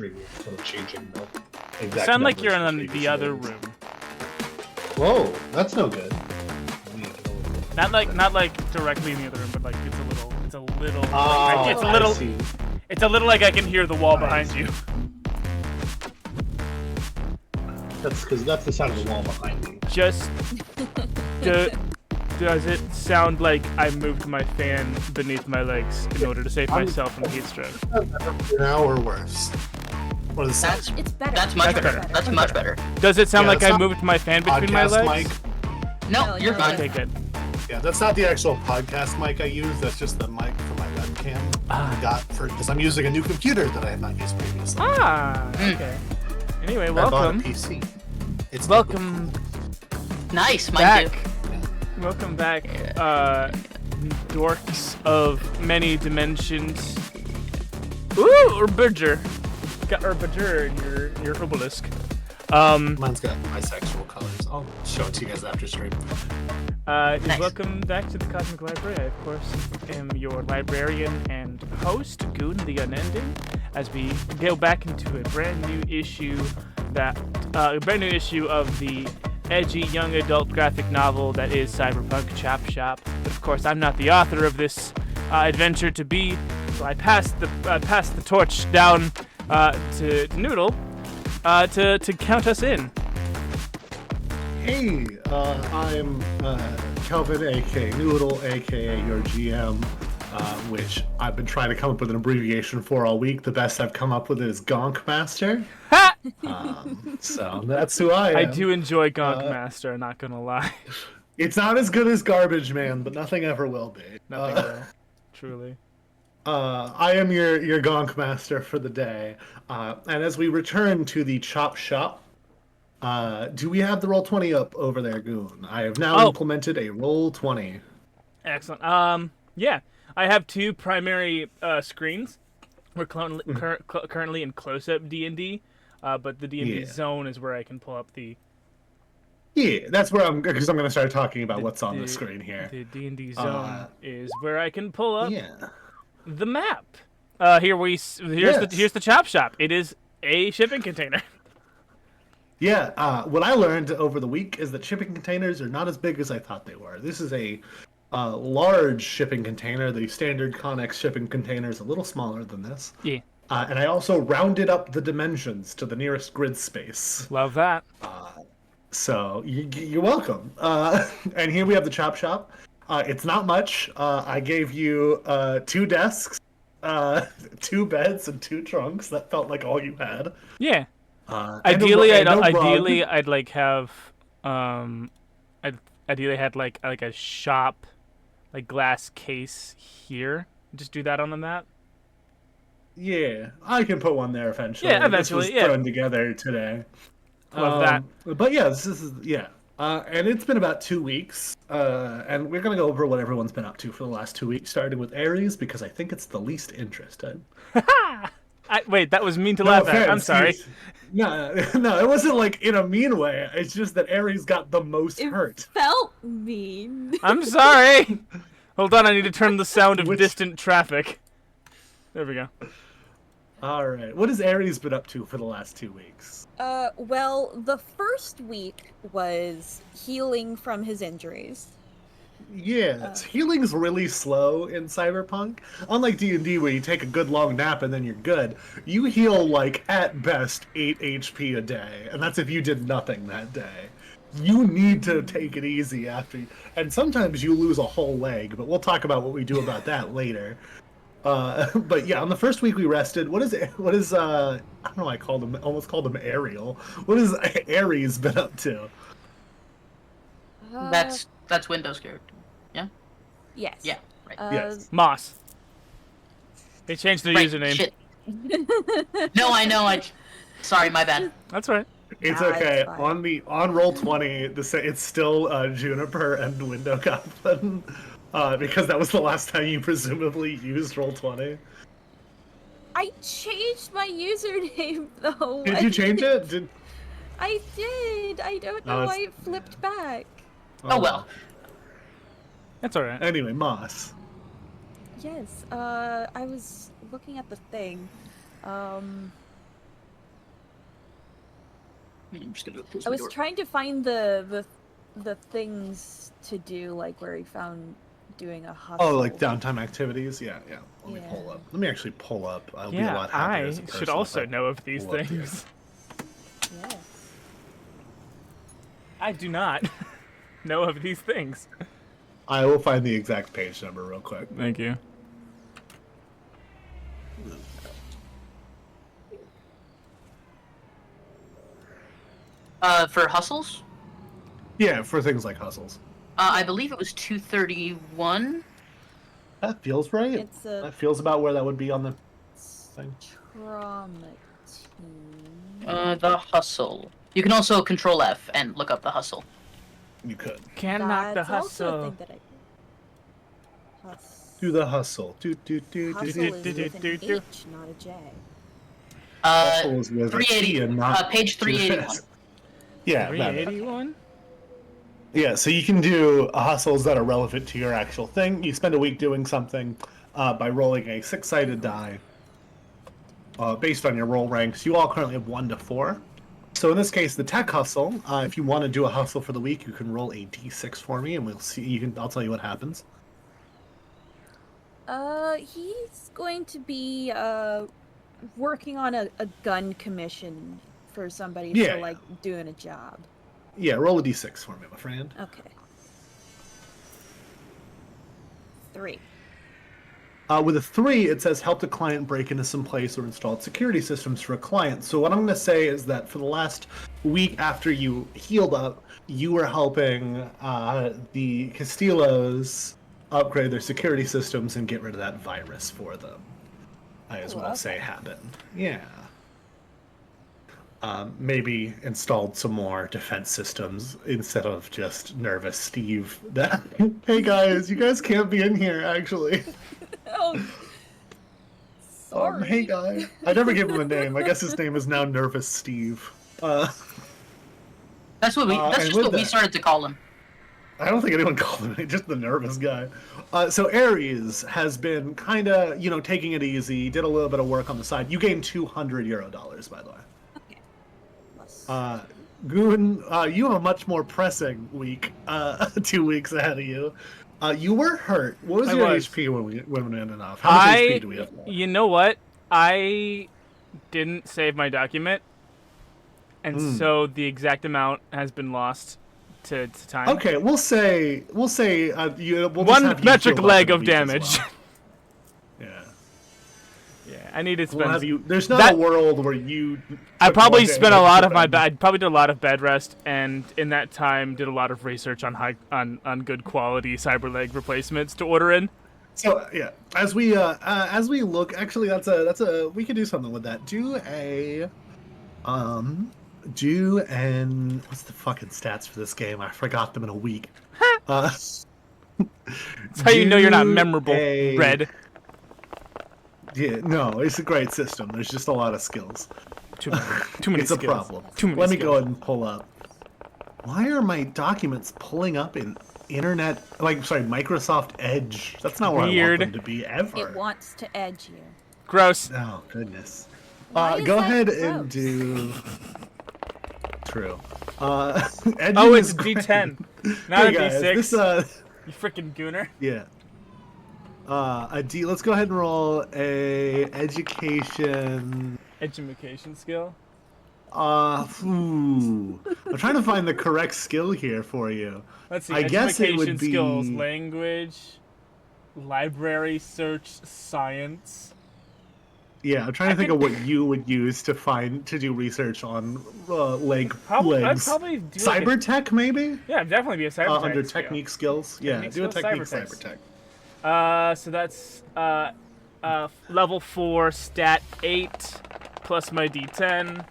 sort of changing the exact sound like you're in the other room. Whoa, that's no good. Not like directly in the other room, but like it's a little it's a little like I can hear the wall behind you. That's because that's the sound of the wall behind me. Just does it sound like I moved my fan beneath my legs in order to save myself from heat stroke? Now or worse? What is that? It's better. That's much better. That's much better. Does it sound like I moved my fan between my legs? Mic. No, you're fine. Okay, good. Yeah, that's not the actual podcast mic I use. That's just the mic for my webcam. I got because I'm using a new computer that I have not used previously. Okay. Anyway, welcome. I bought a PC. It's welcome. Nice, back. Welcome back, dorks of many dimensions. Ooh, Urbager. Got Urbager in your obelisk. Mine's got bisexual colors. I'll show it to you guys after stream. Nice. Welcome back to the Cosmic Library. I, of course, am your librarian and host, Goon the Unending, as we go back into a brand new issue of the edgy young adult graphic novel that is Cyberpunk ChopShop. But of course, I'm not the author of this adventure to be, so I passed the torch down to Noodle to count us in. Hey, I'm Kelvin, aka Noodle, aka your GM, which I've been trying to come up with an abbreviation for all week. The best I've come up with is Gonk Master. Ha! So that's who I am. I do enjoy Gonk Master, not gonna lie. It's not as good as Garbage Man, but nothing ever will be. Nothing will. Truly. I am your Gonk Master for the day. And as we return to the Chop Shop, do we have the Roll20 up over there, Goon? I have now implemented a Roll20. Excellent. Yeah, I have two primary screens. We're currently in close-up D&D, but the D&D zone is where I can pull up the... Yeah, that's where because I'm going to start talking about what's on the screen here. The D&D zone is where I can pull up the map. Here's the Chop Shop. It is a shipping container. Yeah, what I learned over the week is that shipping containers are not as big as I thought they were. This is a large shipping container. The standard Connex shipping container is a little smaller than this. Yeah. And I also rounded up the dimensions to the nearest grid space. Love that. So you're welcome. And here we have the Chop Shop. It's not much. I gave you 2 desks, 2 beds, and 2 trunks. That felt like all you had. Yeah. Ideally, I'd had like a shop, like glass case here. Just do that on the map. Yeah, I can put one there eventually. Yeah, eventually. This was thrown together today. Love that. But yeah, this is and it's been about 2 weeks, and we're gonna go over what everyone's been up to for the last 2 weeks, starting with Ares because I think it's the least interested. Wait, that was mean to laugh at. I'm sorry. No, it wasn't like in a mean way. It's just that Ares got the most hurt. Felt mean. I'm sorry. Hold on, I need to turn the sound of distant traffic. There we go. All right. What has Ares been up to for the last 2 weeks? Well, the first week was healing from his injuries. Yeah, healing's really slow in Cyberpunk. Unlike D&D where you take a good long nap and then you're good, you heal like at best 8 HP a day, and that's if you did nothing that day. You need to take it easy after, and sometimes you lose a whole leg, but we'll talk about what we do about that later. But yeah, on the first week we rested. What is I don't know, I almost called him Ariel. What has Ares been up to? That's Windows character. Yeah? Yes. Yeah, right. Yes. Moss. They changed their username. Shit. No, I know. Sorry, my bad. That's right. It's okay. On Roll20, it's still Juniper and Windowgoblin, because that was the last time you presumably used Roll20. I changed my username though. Did you change it? I did. I don't know why it flipped back. Oh well. That's all right. Anyway, Moss. Yes. I was looking at the thing. I'm just gonna close I my was door. trying to find the things to do, like where he found doing a hustle. Oh, like downtime activities? Yeah. Let me pull Yeah. up. Let me actually pull up. I'll be a Yeah, lot happier I as a person should if also I know of these pull up the- things. Yes. I do not know of these things. I will find the exact page number real quick. Thank you. For hustles, Yeah, for things like hustles. I believe it was 231. That feels right. It's a That feels about where that would be on the thing. trauma team. The hustle. You can also Control F and look up the hustle. You could. Can knock the That's also a hustle. thing that I. Do the hustle. Do. Hustle is with an H, not a J. Hustle is with a 380. T and not Page 381. Yeah, that. 381? Yeah, so you can do hustles that are relevant to your actual thing. You spend a week doing something by rolling a 6-sided die based on your roll ranks. You all currently have 1 to 4. So in this case, the tech hustle, if you want to do a hustle for the week, you can roll a d6 for me, and we'll see. I'll tell you what happens. He's going to be working on a gun commission for somebody Yeah. for like doing a job. Yeah, roll a d6 for me, my friend. Okay. 3. With a 3, it says help the client break into some place or installed security systems for a client. So what I'm going to say is that for the last week after you healed up, you were helping the Castillos upgrade their security systems and get rid of that virus for them. I as well say happened. Yeah. Maybe installed some more defense systems instead of just nervous Steve. Hey guys, you guys can't be in here actually. Oh. Sorry. Hey guy. I never gave him a name. I guess his name is now Nervous Steve. That's what we. That's and just with what we that- started to call him. I don't think anyone called him just the nervous guy. So Ares has been kind of, taking it easy, did a little bit of work on the side. You gained €200, by the way. Okay. Plus. Goon, you have a much more pressing week, 2 weeks ahead of you. You were hurt. What was I your was. HP when we ended off? How much HP do we have left? You know what? I didn't save my document, and so the exact amount has been lost to time. Okay, we'll say we'll just One have you metric healed up leg in a of week as damage. well. Yeah. Yeah, I need to We'll spend. have you. There's not That- a world where you. I took probably one day spent to a lot put of my. that- I probably did a lot of bed rest, and in that time, did a lot of research on on good quality cyber leg replacements to order in. So yeah, as we look, actually, that's a we could do something with that. Do what's the fucking stats for this game? I forgot them in a week. That's how you know you're not do memorable. a- Red. Yeah, no, it's a great system. There's just a lot of skills. Too many It's skills. a problem. Too many Let me skills. go ahead and pull up. Why are my documents pulling up in Microsoft Edge? That's not where I Weird. want them to be ever. It wants to edge you. Gross. Oh goodness. Why is Go that ahead gross? and do. True. Edging Oh, it's is great. D10, not Hey a guys, D6. this You freaking gooner. yeah. A D. Let's go ahead and roll a education. Education skill. I'm trying to find the correct skill here for you. Let's see. I guess it would education skills, be- language, library search, science. Yeah, I'm trying to think of what you would use to do research on legs. I'd probably do like Cyber tech, maybe? yeah, definitely be a cyber Under skill. technique skills. Yeah, Technique do a skill, technique cyber cyber tech. tech. So that's level 4, stat 8, plus my D10.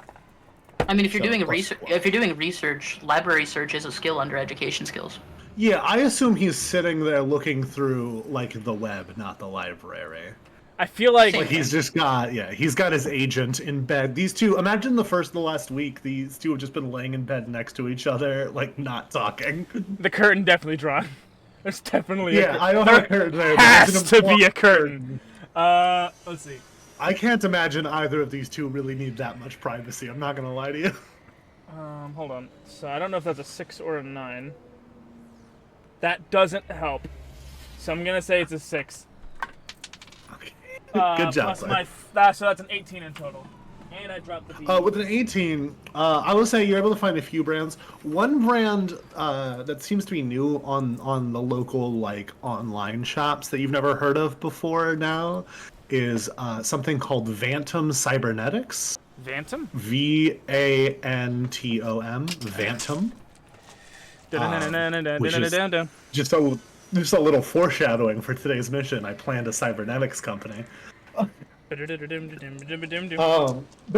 I mean, if you're So, doing plus research, one. if you're doing research, library search is a skill under education skills. Yeah, I assume he's sitting there looking through like the web, not the library. I feel like Same. Like he's got his agent in bed. These two, imagine the last week, these two have just been laying in bed next to each other, like not talking. the curtain definitely drawn. There's definitely Yeah, I don't there have a curtain there. but has it's an to be a important curtain. Let's see. I can't imagine either of these two really need that much privacy. I'm not gonna lie to you. Hold on. So I don't know if that's a 6 or a 9. That doesn't help. So I'm gonna say it's a 6. Okay. Good job, plus bud. so that's an 18 in total. And I dropped the B. With an 18, I will say you're able to find a few brands. One brand that seems to be new on the local like online shops that you've never heard of before now is something called Vantom Cybernetics. Vantom? Vantom. Vantom. Which is just a little foreshadowing for today's mission. I planned a cybernetics company. But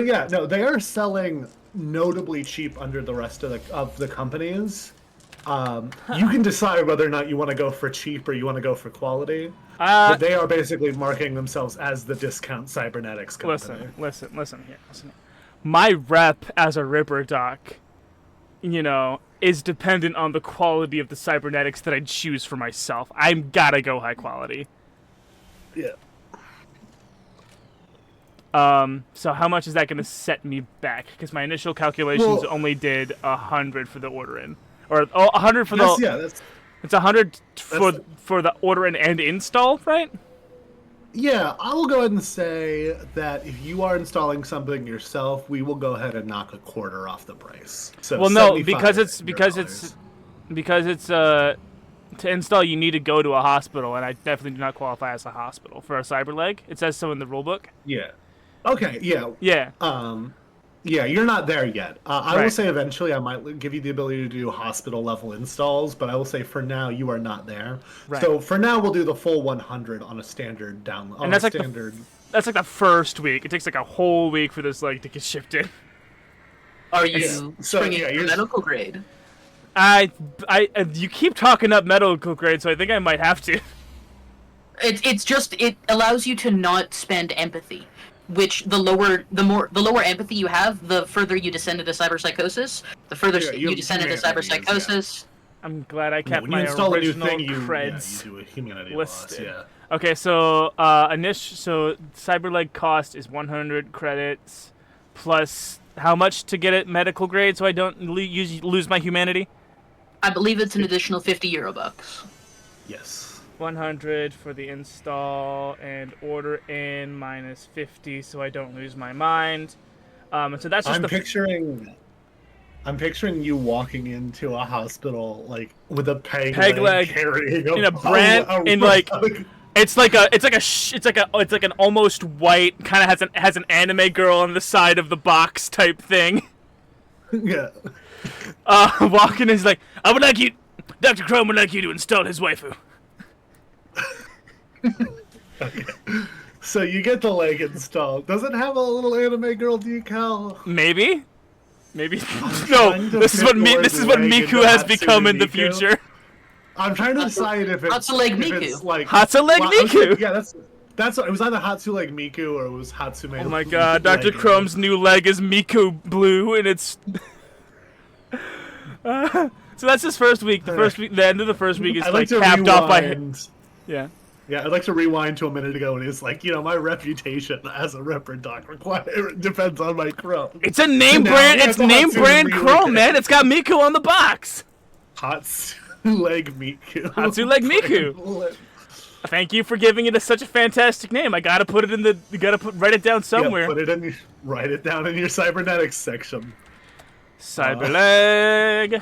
yeah, no, they are selling notably cheap under the rest of the companies. You can decide whether or not you want to go for cheap or you want to go for quality. But they are basically marketing themselves as the discount cybernetics company. Listen here. My rep as a Ripper Doc, is dependent on the quality of the cybernetics that I choose for myself. I'm gotta go high quality. Yeah. So how much is that gonna set me back? Because my initial calculations only did 100 for the order in, or 100 for it's 100 for the order in and install, right? Yeah, I will go ahead and say that if you are installing something yourself, we will go ahead and knock a quarter off the price. So well, no, because it's to install you need to go to a hospital, and I definitely do not qualify as a hospital for a cyber leg. It says so in the rulebook. Yeah. Okay. Yeah. Yeah. Yeah, you're not there yet. I Right. will say eventually I might give you the ability to do hospital level installs, but I will say for now you are not there. Right. So for now we'll do the full 100 on a standard download. And that's like that's like the first week. It takes like a whole week for this leg to get shipped in. Are you springing yeah, for medical grade? You keep talking up medical grade, so I think I might have to. It allows you to not spend empathy, which the lower empathy you have, the further you descend into cyberpsychosis. The further you descend into cyberpsychosis. I'm glad I kept when my you install original a new thing, creds you do a humanity listed. loss. Yeah. Okay, so so cyberleg cost is 100 credits plus how much to get it medical grade so I don't lose my humanity? I believe it's an additional 50 euro bucks. Yes. 100 for the install and order in minus 50 so I don't lose my mind. So that's just I'm picturing you walking into a hospital like with a peg leg carrying in a brand in like it's like an almost white kind of has an anime girl on the side of the box type thing. Yeah. Walking is like, I would like you, Dr. Chrome would like you to install his waifu. Okay. So you get the leg installed. Does it have a little anime girl decal? Maybe. No, this is what Miku has become in the future. I'm trying to decide if it's Hatsuleg Miku. It's like Hatsuleg Miku. Yeah, that's what it was, either Hatsuleg Miku or it was Hatsume. Oh my god, Dr. Chrome's new leg is Miku Blue, and it's. So that's his first week. The end of the first week is like capped off by. Yeah. Yeah, I'd like to rewind to a minute ago and it's like, my reputation as a Ripper Doc depends on my Chrome. It's a name brand. It's name brand Chrome, man. It's got Miku on the box. Hatsuleg Miku. Hatsuleg Miku. Thank you for giving it such a fantastic name. I gotta put it in the. You gotta write it down somewhere. Yeah, write it down in your cybernetics section. Cyberleg.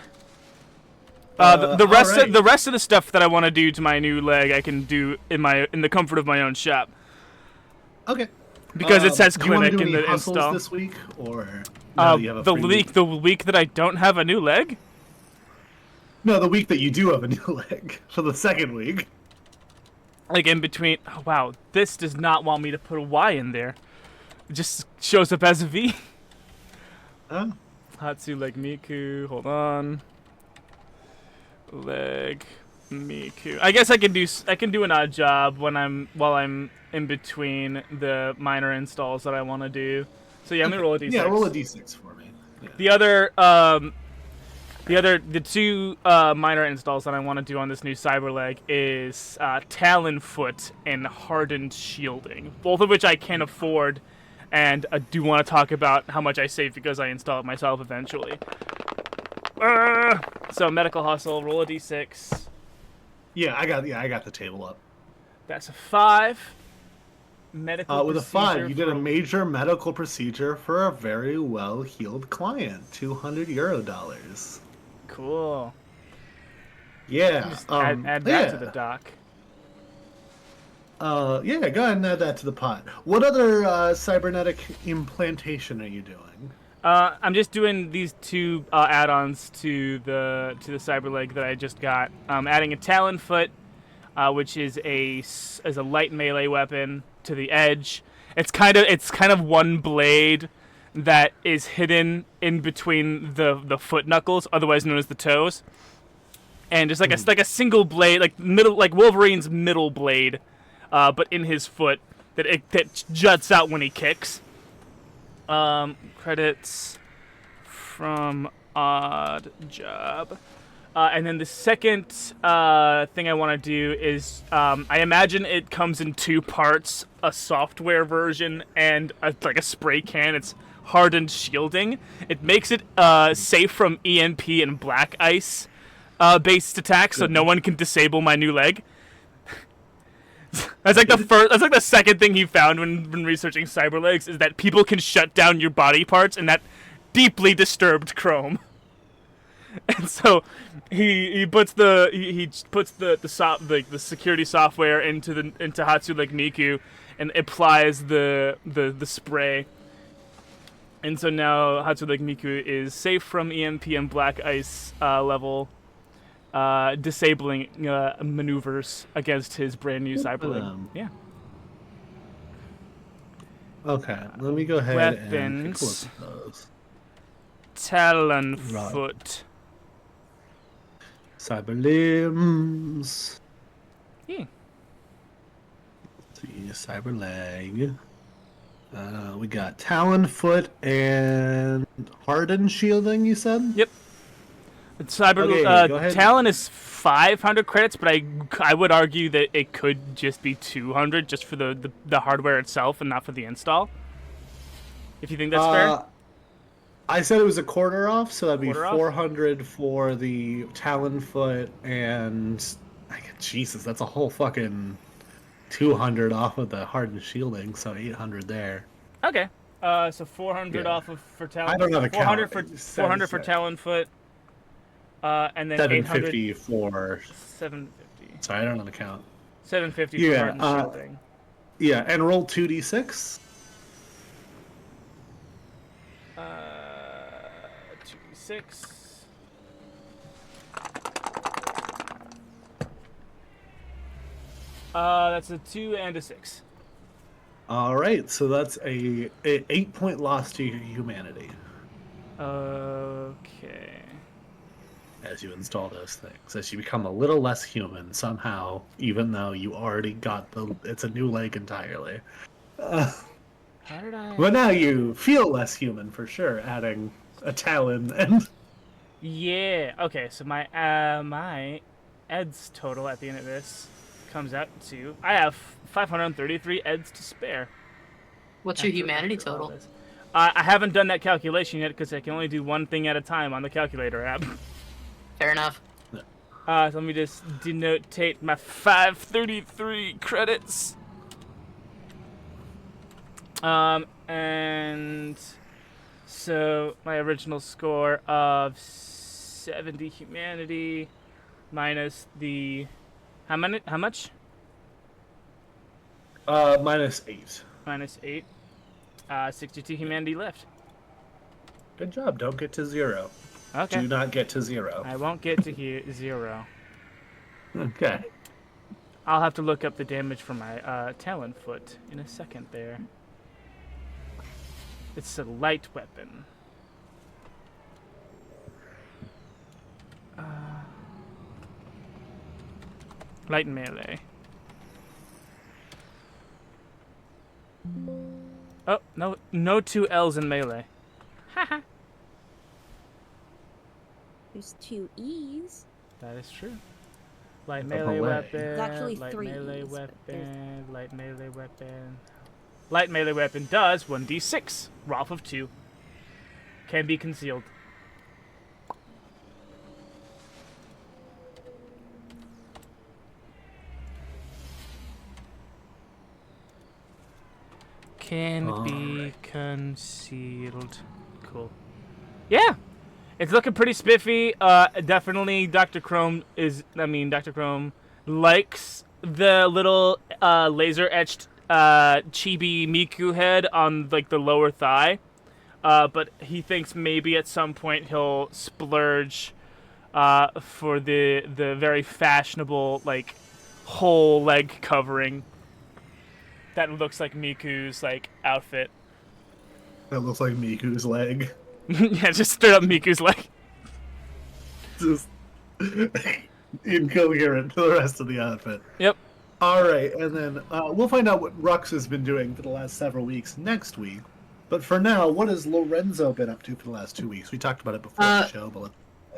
The rest of the stuff that I want to do to my new leg, I can do in the comfort of my own shop. Okay. Because it says clinic in the install. This week or the week that I don't have a new leg. No, the week that you do have a new leg. So the second week. Like in between. Oh, wow, this does not want me to put a Y in there. It just shows up as a V. Oh. Hatsuleg Miku. Hold on. Leg Miku. I guess I can do an odd job while I'm in between the minor installs that I want to do. So yeah, let me roll a d6. Yeah, roll a d6 for me. The Yeah. two minor installs that I want to do on this new Cyberleg is Talonfoot and Hardened Shielding, both of which I can afford and I do want to talk about how much I saved because I install it myself eventually. So medical hustle, roll a d6. Yeah, I got the table up. That's a 5. Medical with a procedure 5, you did a major medical procedure for a very well-healed client. €200. Cool. Yeah. Just add that to the doc. Yeah, go ahead and add that to the pot. What other cybernetic implantation are you doing? I'm just doing these 2 add-ons to the cyber leg that I just got. Adding a talon foot, which is a light melee weapon to the edge. It's kind of one blade that is hidden in between the foot knuckles, otherwise known as the toes. And it's like a single blade, like Wolverine's middle blade, but in his foot that juts out when he kicks. Credits from Odd Job. And then the second thing I want to do is, I imagine it comes in 2 parts, a software version and a spray can. It's hardened shielding. It makes it safe from EMP and black ice based attacks, so no one can disable my new leg. That's like the second thing he found when researching cyber legs, is that people can shut down your body parts, and that deeply disturbed Chrome. And so he puts the security software into Hatsune Miku and applies the spray. And so now Hatsune Miku is safe from EMP and black ice level disabling maneuvers against his brand new cyberling. Yeah. Okay, let me go ahead Weapons. and take a look at those. Talon foot. Cyber limbs. Yeah. Let's see, cyber leg. We got talon foot and hardened shielding, you said? Yep. Talon is 500 credits, but I would argue that it could just be 200 just for the hardware itself and not for the install. If you think that's fair. I said it was a quarter off, so that'd be Quarter off? 400 for the talon foot, and Jesus, that's a whole fucking 200 off of the hardened shielding, so 800 there. Okay. So 400 off for talon. I don't have a 400 count. for 400 for talon foot. And then 750 for 750. Sorry, I don't know the count. 750 for hardened shielding. Yeah, and roll 2d6. 2d6. That's a 2 and a 6. All right, so that's a 8-point loss to your humanity. Okay. As you install those things, as you become a little less human somehow, even though you already got it's a new leg entirely. How did I? But now you feel less human for sure, adding a talon and. Yeah. Okay. So my eds total at the end of this comes out to, I have 533 eds to spare. What's your humanity total? I haven't done that calculation yet because I can only do one thing at a time on the calculator app. Fair enough. So let me just denotate my 533 credits. And so my original score of 70 humanity minus the how much? -8. Minus 8. 62 humanity left. Good job. Don't get to 0. Okay. Do not get to 0. I won't get to 0. Okay. I'll have to look up the damage for my talon foot in a second there. It's a light weapon. Light melee. Oh, no 2 L's in melee. Haha. There's 2 E's. That is true. Light Up melee away. weapon. There's actually light 3 melee E's, but weapon. Light melee weapon. Light melee weapon does 1d6. Rolf of 2. Can be concealed. Can be concealed. Cool. Yeah! It's looking pretty spiffy. Definitely Dr. Chrome likes the little laser-etched chibi Miku head on like the lower thigh. But he thinks maybe at some point he'll splurge for the very fashionable like whole leg covering that looks like Miku's like outfit. That looks like Miku's leg. Yeah, just straight up Miku's leg. Just incoherent to the rest of the outfit. Yep. All right, and then we'll find out what Rux has been doing for the last several weeks next week. But for now, what has Lorenzo been up to for the last 2 weeks? We talked about it before the show, but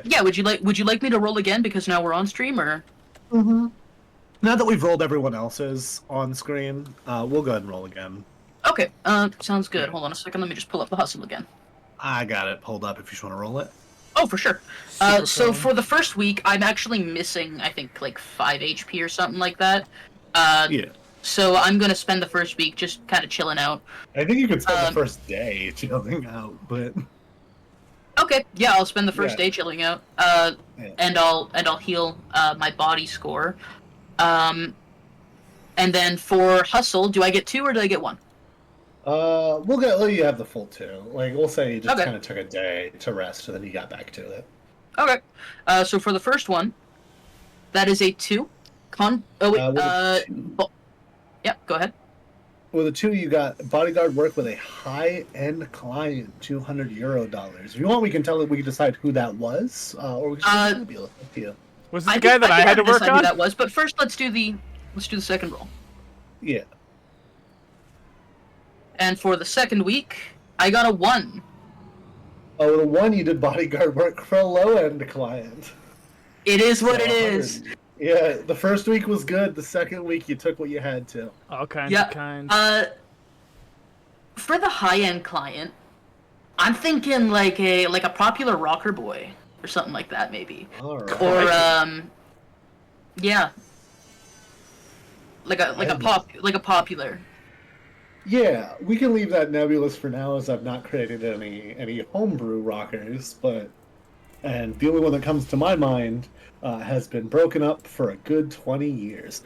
yeah, would you like me to roll again because now we're on stream, or? Mm-hmm. Now that we've rolled everyone else's on screen, we'll go ahead and roll again. Okay, sounds good. Hold on a second. Let me just pull up the hustle again. I got it pulled up if you just want to roll it. Oh, for sure. So for the first week, I'm actually missing, I think, like 5 HP or something like that. Yeah. So I'm going to spend the first week just kind of chilling out. I think you could spend the first day chilling out, but... Okay, yeah, I'll spend the first day chilling out. And I'll heal my body score. And then for hustle, do I get 2 or do I get 1? We'll let you have the full 2. Like, we'll say you just kind of took a day to rest, and then you got back to it. Okay. So for the first one, that is a 2. Yep, go ahead. With a 2, you got bodyguard work with a high-end client, $200. If you want, we can decide who that was, or we can just be up to you. Was this the guy that I had to work on? Who that was, but first let's do the second roll. Yeah. And for the second week, I got a 1. Oh, with a 1, you did bodyguard work for a low-end client. It is what it is. Yeah, the first week was good. The second week, you took what you had to. All kinds of kinds. For the high-end client, I'm thinking like a popular rocker boy or something like that, maybe. All right. Or yeah, like a popular. Yeah, we can leave that nebulous for now, as I've not created any homebrew rockers, and the only one that comes to my mind has been broken up for a good 20 years.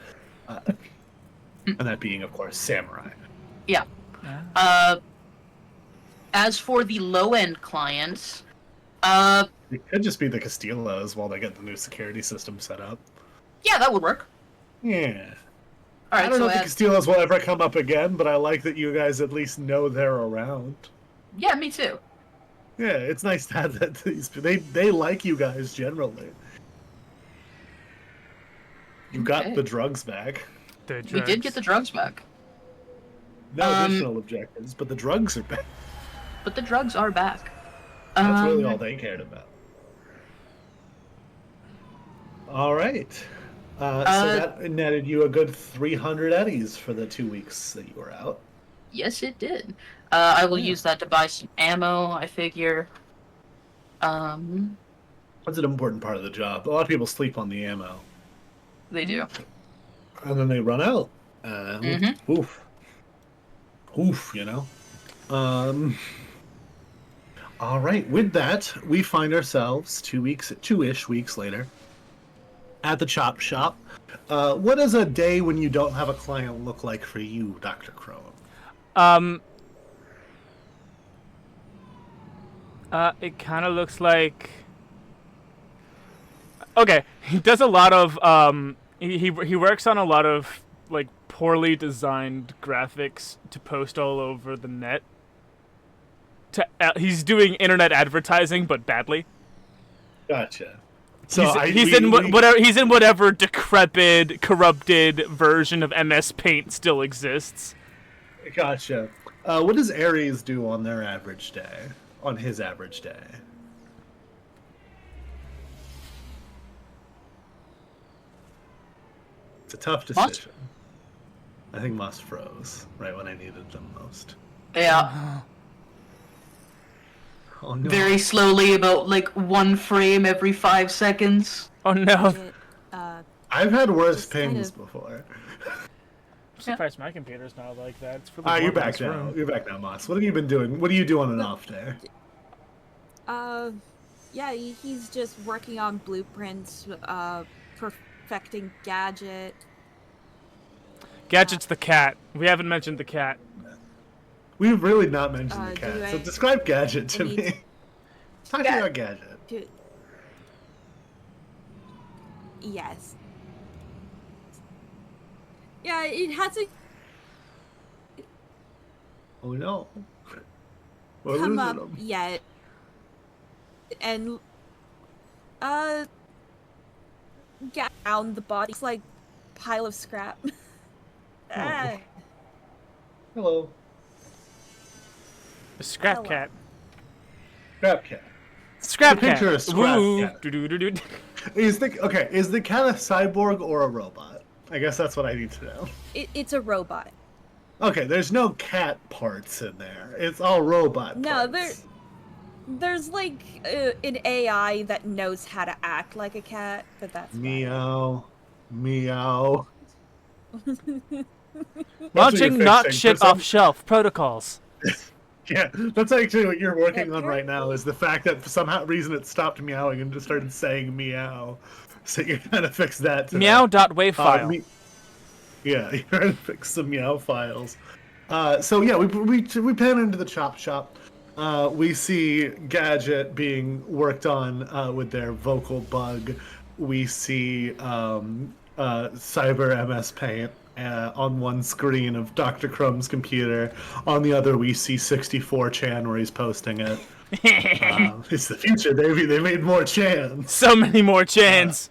And that being, of course, Samurai. Yeah. As for the low-end clients, it could just be the Castillos while they get the new security system set up. Yeah, that would work. Yeah. All right, I don't know if the Castillos will ever come up again, but I like that you guys at least know they're around. Yeah, me too. Yeah, it's nice to have that. They like you guys generally. You got the drugs back. We did get the drugs back. No additional objectives, but the drugs are back. But the drugs are back. That's really all they cared about. All right. So that netted you a good 300 eddies for the 2 weeks that you were out. Yes, it did. I will use that to buy some ammo, I figure. That's an important part of the job. A lot of people sleep on the ammo. They do. And then they run out. Oof. Oof, you know. All right. With that, we find ourselves 2-ish weeks later at the Chop Shop. What does a day when you don't have a client look like for you, Dr. Crone? It kind of looks like... Okay, he does a lot of, he works on a lot of, like, poorly designed graphics to post all over the net. He's doing internet advertising, but badly. Gotcha. So he's in whatever decrepit, corrupted version of MS Paint still exists. Gotcha. What does Ares do on their average day? On his average day? It's a tough decision. I think Moss froze right when I needed them most. Yeah. Oh no. Very slowly, about like 1 frame every 5 seconds. Oh no. I've had worse Just kind pings of- before. I'm surprised my computer's not like that. It's really You're warm in back this now. room. You're back now, Moss. What have you been doing? What do you do on an off day? Yeah, he's just working on blueprints, perfecting Gadget. Gadget's the cat. We haven't mentioned the cat. We've really not mentioned the do cat. So I- describe Gadget to I need- me. Talk to me about Gadget. Yes. Yeah, it has a Oh no. We're come losing up him. yet. And get down the body. It's like pile of scrap. Ah. Hello. A scrap Hello. cat. Scrap cat. Scrap The cat. picture of scrap Woo. cat. Do-do-do-do. Is the cat a cyborg or a robot? I guess that's what I need to know. It's a robot. Okay, there's no cat parts in there. It's all robot No, parts. there's like an AI that knows how to act like a cat, but that's about it. Meow. Meow. Launching you're knock fixing. shit For some- off shelf protocols. Yeah, that's actually what you're working Yeah, on right now, is the fact that for some reason it stopped meowing and just started saying meow. So you're trying to fix that today. Meow.wave file. Yeah, you're trying to fix some meow files. So yeah, we pan into the chop shop. We see Gadget being worked on with their vocal bug. We see Cyber MS Paint on one screen of Dr. Crumb's computer. On the other, we see 64chan where he's posting it. It's the future, baby. They made more chans. So many more chans.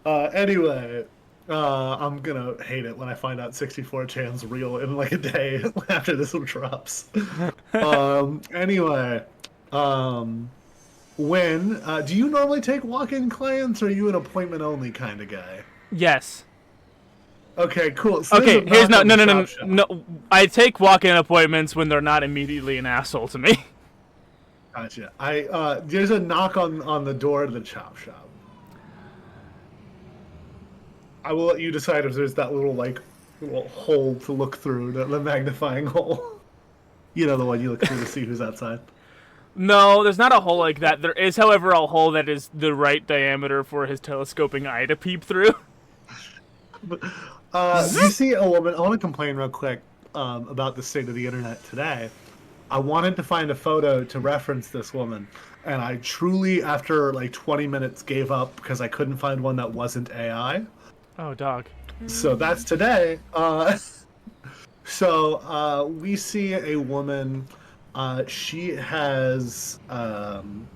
Anyway, I'm gonna hate it when I find out 64chan's real in like a day after this one drops. Anyway, when do you normally take walk-in clients, or are you an appointment-only kind of guy? Yes. Okay, cool. So Okay, there's a here's knock no on no the no no Chop Shop. no. I take walk-in appointments when they're not immediately an asshole to me. Gotcha. There's a knock on the door to the chop shop. I will let you decide if there's that little little hole to look through, the magnifying hole. You know, the one you look through to see who's outside. No, there's not a hole like that. There is, however, a hole that is the right diameter for his telescoping eye to peep through. You see a woman. I want to complain real quick about the state of the internet today. I wanted to find a photo to reference this woman, and I truly, after like 20 minutes, gave up because I couldn't find one that wasn't AI. Oh, dog. So that's today. We see a woman. She has kind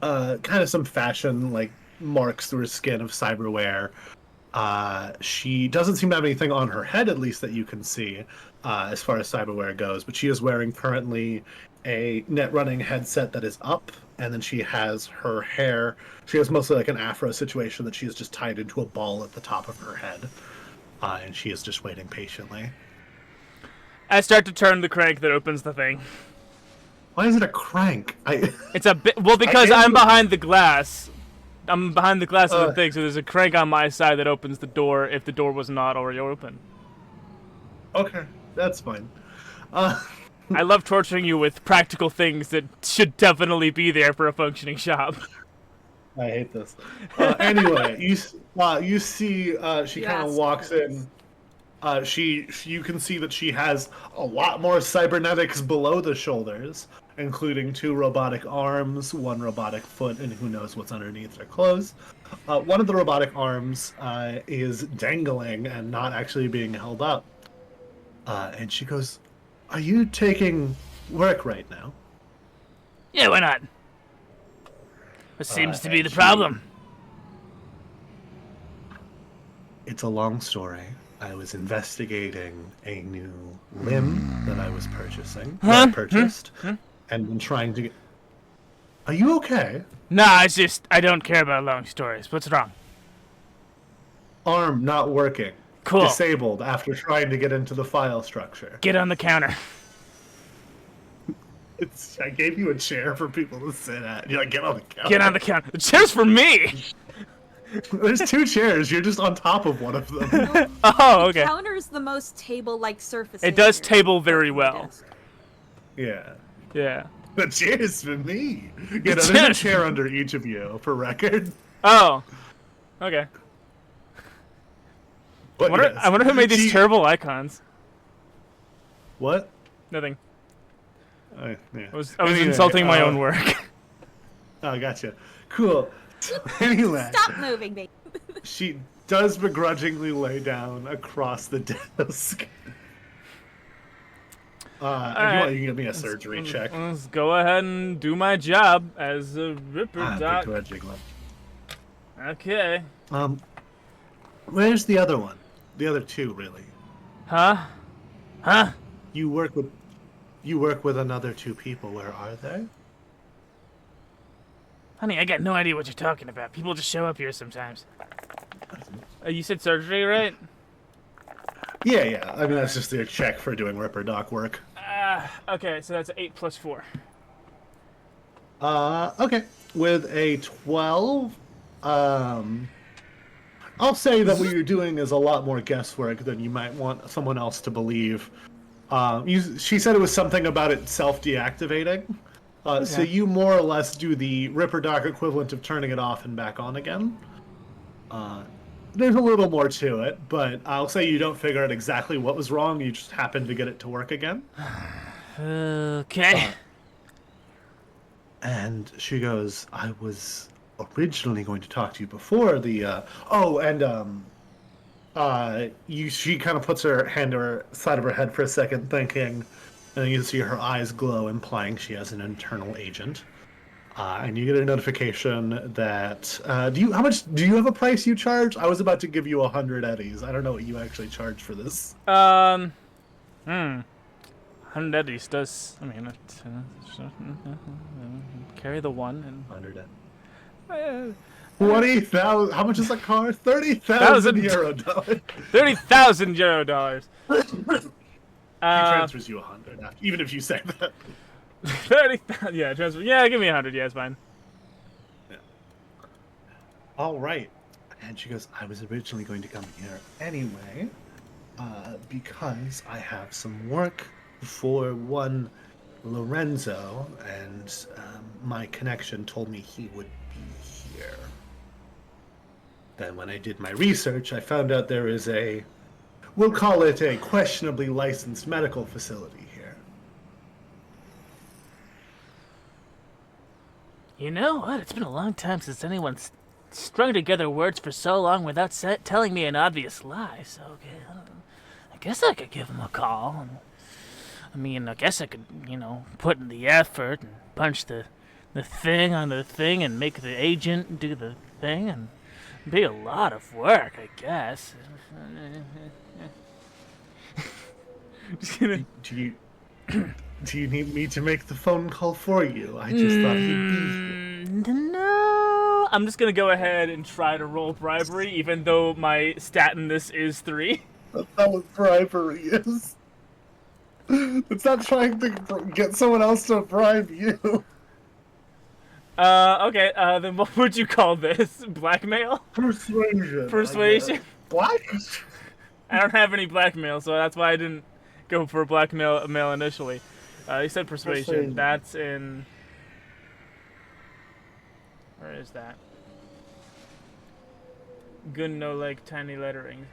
of some fashion like marks through her skin of cyberware. She doesn't seem to have anything on her head, at least that you can see, as far as cyberware goes. But she is wearing currently a net running headset that is up, and then she has her hair. She has mostly like an afro situation that she has just tied into a ball at the top of her head, and she is just waiting patiently. I start to turn the crank that opens the thing. Why is it a crank? It's a bit well because I am- I'm behind the glass. I'm behind the glass of the Uh. thing, so there's a crank on my side that opens the door if the door was not already open. Okay, that's fine. I love torturing you with practical things that should definitely be there for a functioning shop. I hate this. Anyway, you see she kind of Yes. walks in. You can see that she has a lot more cybernetics below the shoulders, including 2 robotic arms, 1 robotic foot, and who knows what's underneath their clothes. One of the robotic arms is dangling and not actually being held up. And she goes, "Are you taking work right now?" Yeah, why not? What seems to be and the she- problem? It's a long story. I was investigating a new limb that I was purchasing, that I purchased, and been trying to get. Are you okay? Nah, it's just I don't care about long stories. What's wrong? Arm not working. Cool. disabled after trying to get into the file structure. Get on the counter. I gave you a chair for people to sit at. You're like, get on the counter. Get on the counter. The chair's for me. There's 2 chairs. You're just on top of one of them. Oh, okay. The counter's the most table-like surface. It does here. table very well. Yeah. Yeah. The chair's for me. Yeah, no, there's a chair under each of you, for record. Oh. Okay. But I wonder who made these terrible icons. What? Nothing. Yeah. I was insulting my own work. Oh, gotcha. Cool. Anyway. Stop moving, baby. She does begrudgingly lay down across the desk. If you want, you can give me a surgery check. Let's go ahead and do my job as a Ripper Doc. Begrudgingly. Okay. Where's the other one? The other 2, really. Huh? You work with another 2 people. Where are they? Honey, I got no idea what you're talking about. People just show up here sometimes. You said surgery, right? Yeah. I mean, that's just their check for doing Ripper Doc work. Okay, so that's 8 plus 4. Okay. With a 12, I'll say that what you're doing is a lot more guesswork than you might want someone else to believe. She said it was something about it self-deactivating. So you more or less do the Ripper Doc equivalent of turning it off and back on again. There's a little more to it, but I'll say you don't figure out exactly what was wrong. You just happen to get it to work again. Okay. And she goes, I was originally going to talk to you before the... she kind of puts her hand to her side of her head for a second, thinking, and you see her eyes glow, implying she has an internal agent. And you get a notification that do you have a price you charge? I was about to give you 100 eddies. I don't know what you actually charge for this. 100 eddies does. I mean, carry the 1 and 100 eddies. 20,000. How much is a car? 30,000 euro dollars. 30,000 euro dollars. He transfers you 100, even if you say that. 30,000. Yeah, transfer. Yeah, give me 100. Yeah, it's fine. Yeah. All right. And she goes, I was originally going to come here anyway, because I have some work for one Lorenzo, and my connection told me he would be here. Then when I did my research, I found out there is we'll call it a questionably licensed medical facility here. You know what? It's been a long time since anyone's strung together words for so long without telling me an obvious lie. So, okay, I guess I could give him a call. I mean, I guess I could, put in the effort and punch the thing on the thing and make the agent do the thing, and it'd be a lot of work, I guess. Just gonna... Do you need me to make the phone call for you? I just thought he'd be here. No, I'm just gonna go ahead and try to roll bribery, even though my stat in this is 3. That's not what bribery is. It's not trying to get someone else to bribe you. Okay, then what would you call this? Blackmail? Persuasion. Persuasion? Black? I don't have any blackmail, so that's why I didn't go for blackmail initially. You said persuasion. That's in... Where is that? Good, no, like, tiny lettering.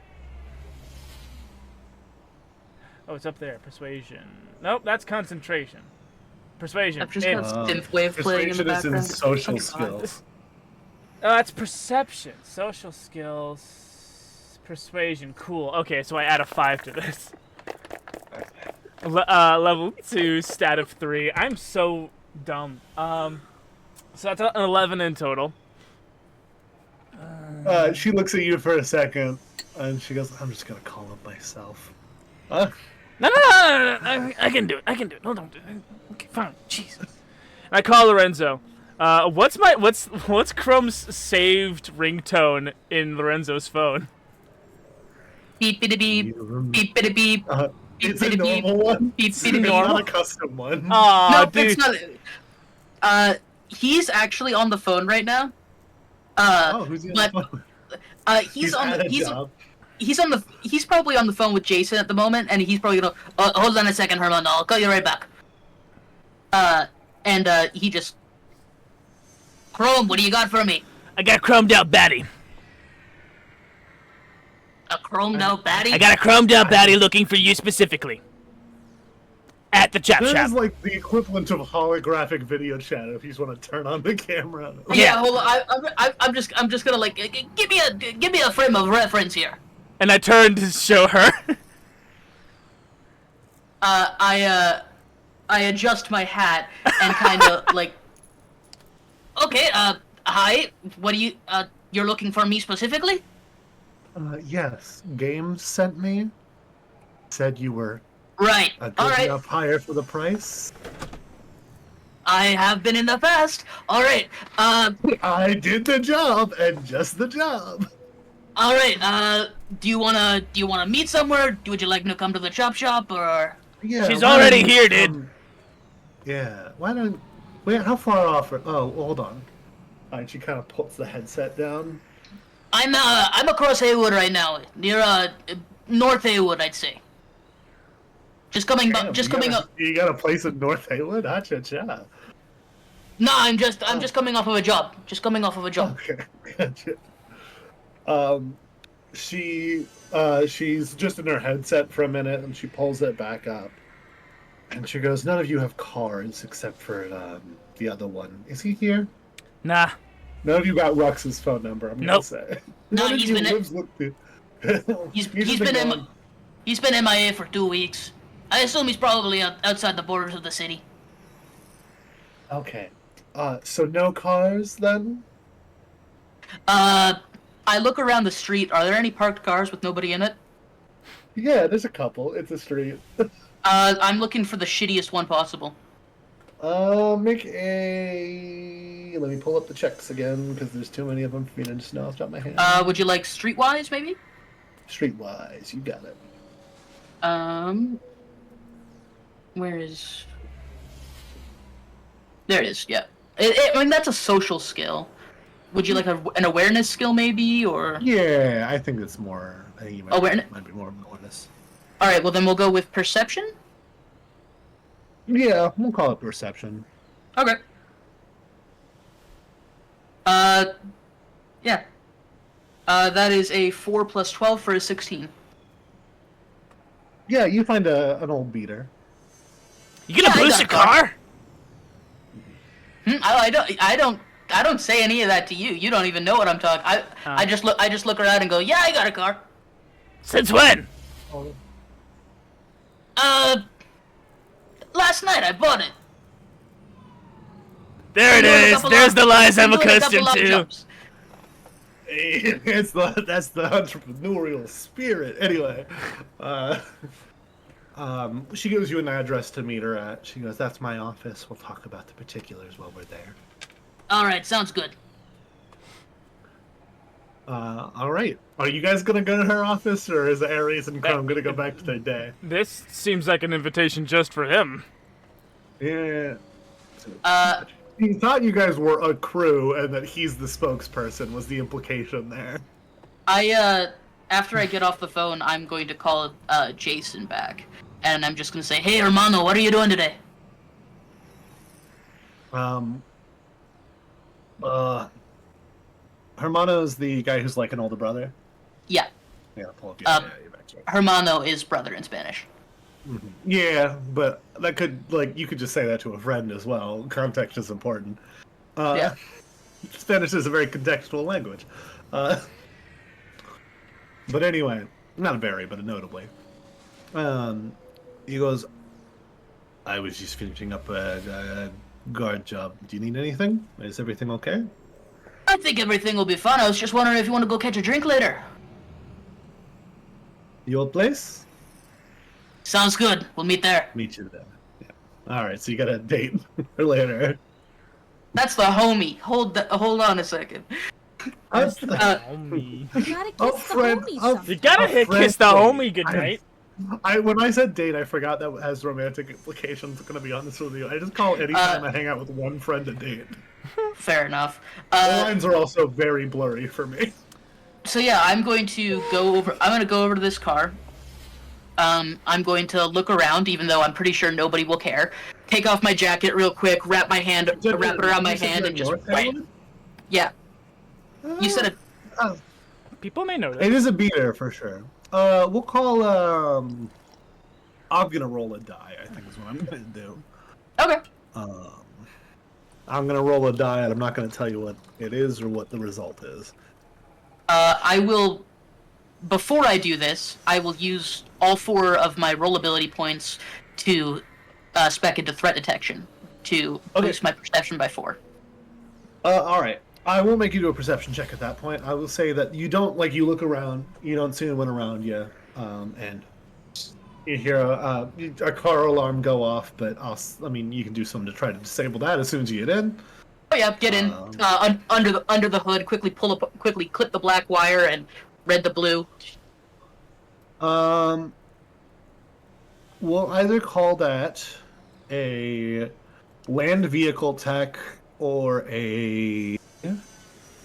Oh, it's up there. Persuasion. Nope, that's concentration. Persuasion. I've just got synthwave playing in the background. Persuasion is in social skills. Oh, that's perception. Social skills. Persuasion. Cool. Okay, so I add a 5 to this. Level 2, stat of 3. I'm so dumb. So that's an 11 in total. She looks at you for a second, and she goes, I'm just gonna call him myself. Huh? No. I can do it. Hold on. Okay, fine. Jeez. I call Lorenzo. What's Chrome's saved ringtone in Lorenzo's phone? Beep biddy beep. Beep biddy beep. It's a normal one. Beep It's biddy beep. not a custom one. Aw, No, dude. it's not. He's actually on the phone right now. Who's he on but the phone? he's on at the a job. he's probably on the phone with Jason at the moment, and he's probably gonna hold on a second, Herman, I'll call you right back. He just Chrome, what do you got for me? I got a chromed out baddie. A chromed out baddie? I got a chromed out baddie looking for you specifically. At the chop This shop. is like the equivalent of holographic video chat if you just want to turn on the camera. Yeah, hold on. I'm just gonna like give me a frame of reference here. And I turned to show her. I adjust my hat and kind of like. Okay. Hi. What do you? You're looking for me specifically? Yes. Games sent me. Said you were Right. a All good right. enough hire for the price. I have been in the past. All right. I did the job and just the job. All right. Do you wanna meet somewhere? Would you like me to come to the chop shop or? Yeah. She's why already don't you here, dude. come- Yeah. Why don't? Wait. How far off? Oh, hold on. Alright, she kind of puts the headset down. I'm across Haywood right now, near North Haywood, I'd say. Just coming Damn, up. You got a place in North Haywood? Cha-cha. No, I'm just coming off of a job. Just coming off of a job. Okay, gotcha. She's just in her headset for a minute, and she pulls it back up, and she goes, "None of you have cars except for the other one. Is he here? Nah. None of you got Rux's phone number. I'm gonna Nope. say. No, None of he's you been lives with the- He's just been gone. he's been MIA for 2 weeks. I assume he's probably outside the borders of the city. Okay. So no cars then? I look around the street. Are there any parked cars with nobody in it? Yeah, there's a couple. It's a street. I'm looking for the shittiest one possible. Make a. Let me pull up the checks again because there's too many of them for me to just know off the top of my head. Would you like streetwise, maybe? Streetwise, you got it. Where is? There it is. Yeah. I mean, that's a social skill. Would you like an awareness skill, maybe, or? Yeah, I think it's more. I think you might, Awareness? might be more of an awareness. All right. Well, then we'll go with perception. Yeah, we'll call it perception. Okay. Yeah. That is a 4 plus 12 for a 16. Yeah, you find an old beater. You gonna Yeah, I boost got a a car. car? I don't say any of that to you. You don't even know what I'm talking. I just look around and go, yeah, I got a car. Since when? Last night I bought it. There it Doing a is. couple There's of- the lies I'm doing a couple accustomed of to. jumps. That's the entrepreneurial spirit. Anyway, she gives you an address to meet her at. She goes, "That's my office. We'll talk about the particulars while we're there." All right, sounds good. All right. Are you guys gonna go to her office, or is Ares and Chrome gonna go back to their day? This seems like an invitation just for him. Yeah. He thought you guys were a crew, and that he's the spokesperson. Was the implication there? After I get off the phone, I'm going to call Jason back, and I'm just gonna say, "Hey, hermano, what are you doing today?" Hermano's the guy who's like an older brother. Yeah, Yeah, pull up. You're back to it. hermano is brother in Spanish. Yeah, but that could you could just say that to a friend as well. Context is important. Yeah. Spanish is a very contextual language. But anyway, not very, but notably. He goes, "I was just finishing up a guard job. Do you need anything? Is everything okay?" I think everything will be fun. I was just wondering if you want to go catch a drink later. The old place? Sounds good. We'll meet there. Meet you there. Yeah. All right, so you got a date for later. That's the homie. Hold on a second. Us- Homie. You gotta kiss Oh, the friend, homie oh, sometimes. You gotta A kiss the friend homie goodnight. When I said date, I forgot that has romantic implications. I'm gonna be honest with you. I just call any time I hang out with one friend a date. Fair enough. The lines are also very blurry for me. So yeah, I'm going to go over to this car. I'm going to look around, even though I'm pretty sure nobody will care. Take off my jacket real quick, wrap it around my hand, and just wham. Yeah. You said it. People may know It that. is a beater for sure. We'll call. I'm gonna roll a die. I think is what I'm gonna do. Okay. I'm gonna roll a die, and I'm not gonna tell you what it is or what the result is. I will. Before I do this, I will use all 4 of my roll ability points to spec into threat detection to boost my perception by 4. All right. I won't make you do a perception check at that point. I will say that you don't you look around, you don't see anyone around you, and you hear a car alarm go off. But you can do something to try to disable that as soon as you get in. Oh yeah, get in under the hood. Quickly clip the black wire and red the blue. We'll either call that a land vehicle tech or a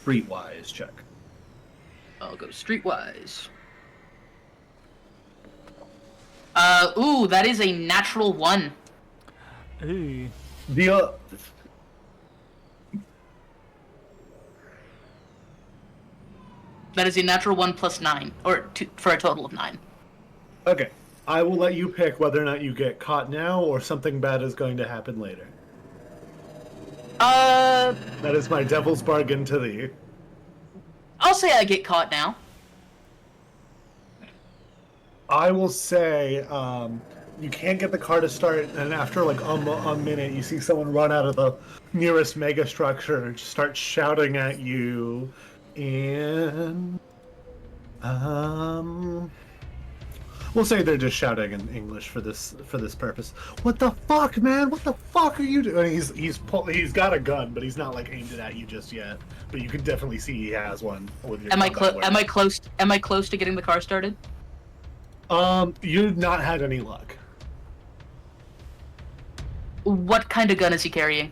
streetwise check. I'll go streetwise. Ooh, that is a natural 1. Ooh. That is a natural 1 plus 9, or 2, for a total of 9. Okay. I will let you pick whether or not you get caught now or something bad is going to happen later. That is my devil's bargain to thee. I'll say I get caught now. I will say, you can't get the car to start, and after a minute, you see someone run out of the nearest mega structure and start shouting at you, and we'll say they're just shouting in English for this purpose. What the fuck, man? What the fuck are you doing? He's got a gun, but he's not aimed it at you just yet. But you can definitely see he has one. With your Am I close to getting the car started? You've not had any luck. What kind of gun is he carrying?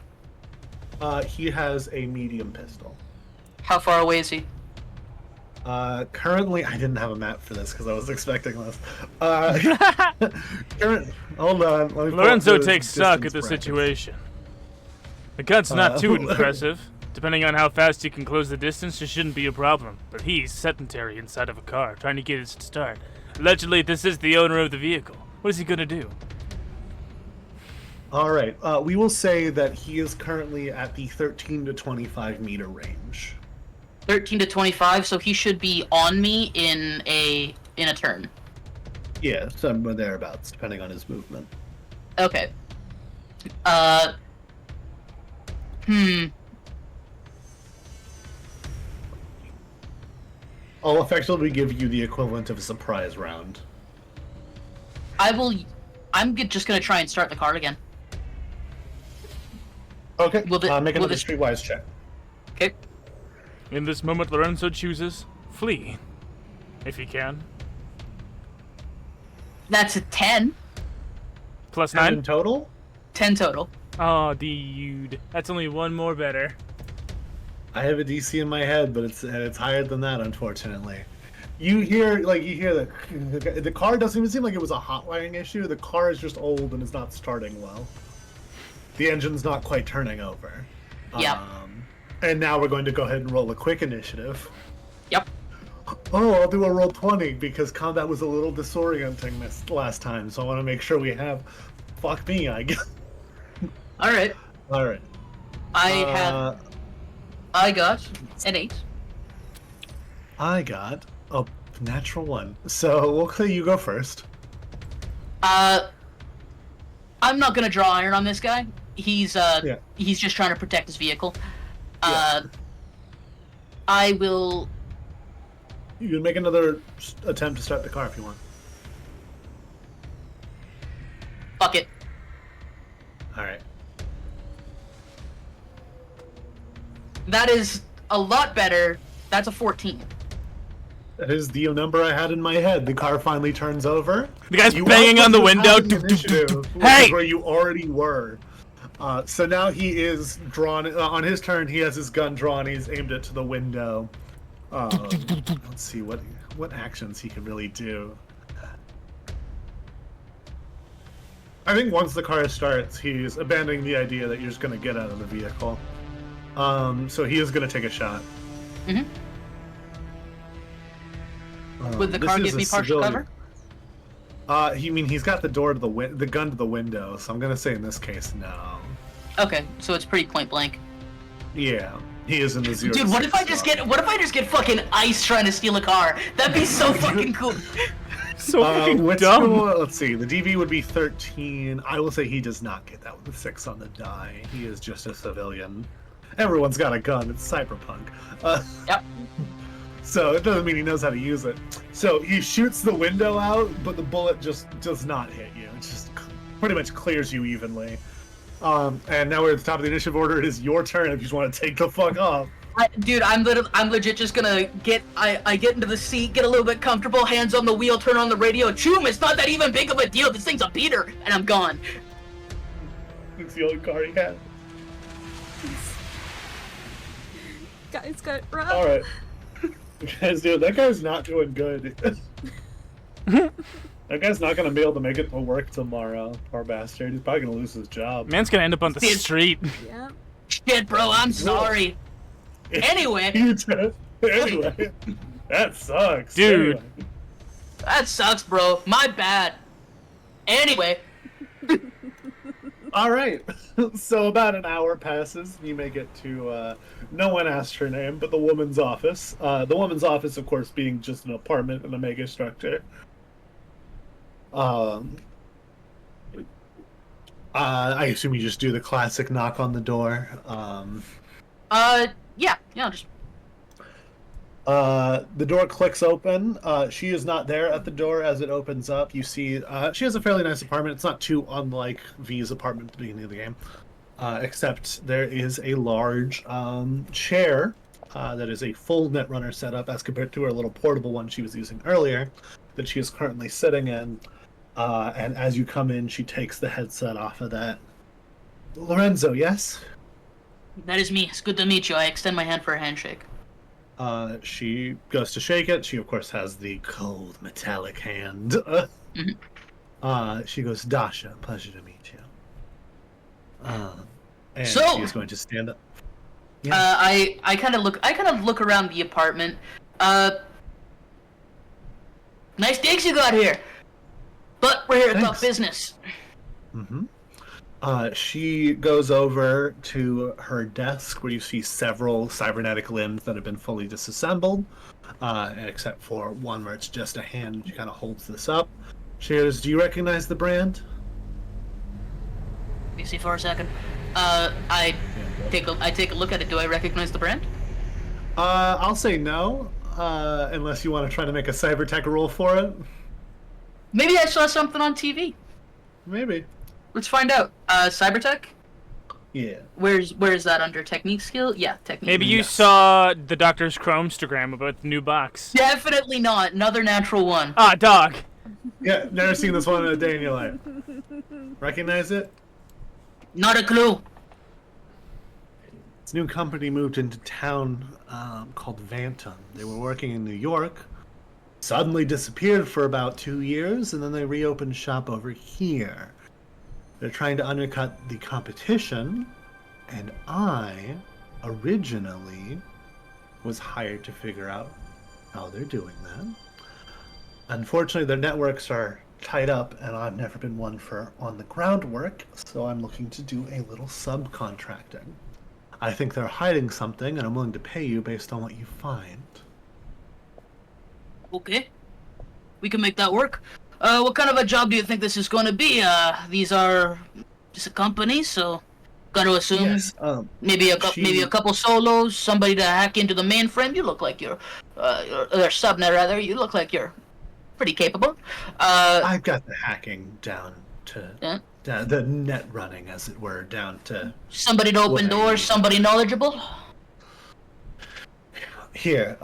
He has a medium pistol. How far away is he? Currently, I didn't have a map for this because I was expecting this. Hold on. Let me Lorenzo takes stock at the situation. The gun's not too impressive. Depending on how fast you can close the distance, it shouldn't be a problem. But he's sedentary inside of a car, trying to get it to start. Allegedly, this is the owner of the vehicle. What is he gonna do? All right. We will say that he is currently at the 13 to 25 meter range. 13 to 25, so he should be on me in a turn. Yeah, somewhere thereabouts, depending on his movement. Okay. I'll effectively give you the equivalent of a surprise round. I'm just gonna try and start the car again. Okay. Make another will this- streetwise check. Okay. In this moment, Lorenzo chooses flee, if he can. That's a 10. Plus And in 9. total? 10 total. Oh, dude, that's only one more better. I have a DC in my head, but it's higher than that, unfortunately. You hear the car doesn't even seem like it was a hot wiring issue. The car is just old and it's not starting well. The engine's not quite turning over. Yep. And now we're going to go ahead and roll a quick initiative. Yep. Oh, I'll do a roll 20 because combat was a little disorienting this last time, so I want to make sure we have. Fuck me, I guess. All right. All right. I got an 8. I got a natural 1. So we'll say you go first. I'm not gonna draw iron on this guy. He's just trying to protect his vehicle. I will. You can make another attempt to start the car if you want. Fuck it. All right. That is a lot better That's a 14. That is the number I had in my head. The car finally turns over. The guy's You banging on the window. output the initiative, which Hey! is where you already were. So now he is drawn. On his turn, he has his gun drawn. He's aimed it to the window. Let's see what actions he can really do. I think once the car starts, he's abandoning the idea that you're just going to get out of the vehicle. So he is going to take a shot. Mm-hmm. Would the car give me partial cover? You mean he's got the door to the gun to the window? So I'm going to say in this case, no. Okay, so it's pretty point blank. Yeah, he is in the 0. Dude, what if I just get fucking ice trying to steal a car? That'd be so fucking cool. So fucking dumb. Let's see. The DV would be 13. I will say he does not get that with a 6 on the die. He is just a civilian. Everyone's got a gun. It's Cyberpunk. Yep. So it doesn't mean he knows how to use it. So he shoots the window out, but the bullet just does not hit you. It just pretty much clears you evenly. And now we're at the top of the initiative order. It is your turn if you just want to take the fuck off. Dude, I'm legit just gonna get into the seat, get a little bit comfortable, hands on the wheel, turn on the radio, choom, it's not that even big of a deal, this thing's a beater, and I'm gone. It's the only car he had. Guys got robbed. Alright. Guys, dude, that guy's not doing good. That guy's not gonna be able to make it to work tomorrow. Poor bastard. He's probably gonna lose his job. Man's gonna end up on the street. Yeah. Shit, bro, I'm sorry. Anyway. Anyway. That sucks. Dude. Anyway. That sucks, bro. My bad. Anyway. Alright. So about an hour passes. You make it to, no one asked her name, but the woman's office. The woman's office, of course, being just an apartment in a mega structure. I assume you just do the classic knock on the door. Yeah, just... The door clicks open. She is not there at the door as it opens up. You see, she has a fairly nice apartment. It's not too unlike V's apartment at the beginning of the game. Except there is a large chair that is a full Netrunner setup as compared to her little portable one she was using earlier that she is currently sitting in. And as you come in, she takes the headset off of that. Lorenzo, yes? That is me. It's good to meet you. I extend my hand for a handshake. She goes to shake it. She, of course, has the cold, metallic hand. She goes, Dasha, pleasure to meet you. And So- she is going to stand up. I kind of look around the apartment. Nice digs you got here. But we're here to talk business. She goes over to her desk where you see several cybernetic limbs that have been fully disassembled, except for one where it's just a hand. She kind of holds this up. She goes, do you recognize the brand? Let me see for a second. I take a look at it. Do I recognize the brand? I'll say no, unless you want to try to make a cybertech roll for it. Maybe I saw something on TV. Maybe. Let's find out. Cybertech? Yeah. Where's that under technique skill? Yeah, technique. Maybe you saw the Doctor's Chromestagram about the new box. Definitely not. Another natural one. Ah, dog. Yeah, never seen this one in a day in your life. Recognize it? Not a clue. This new company moved into town called Vantom. They were working in New York, suddenly disappeared for about 2 years, and then they reopened shop over here. They're trying to undercut the competition, and I originally was hired to figure out how they're doing that. Unfortunately, their networks are tied up, and I've never been one for on-the-ground work, so I'm looking to do a little subcontracting. I think they're hiding something, and I'm willing to pay you based on what you find. Okay. We can make that work. What kind of a job do you think this is going to be? These are just a company, so gotta assume maybe a couple solos, somebody to hack into the mainframe. You look like you're, or subnet rather. You look like you're pretty capable. I've got the hacking down to the net running, as it were, down to somebody to open doors. Somebody knowledgeable. Here,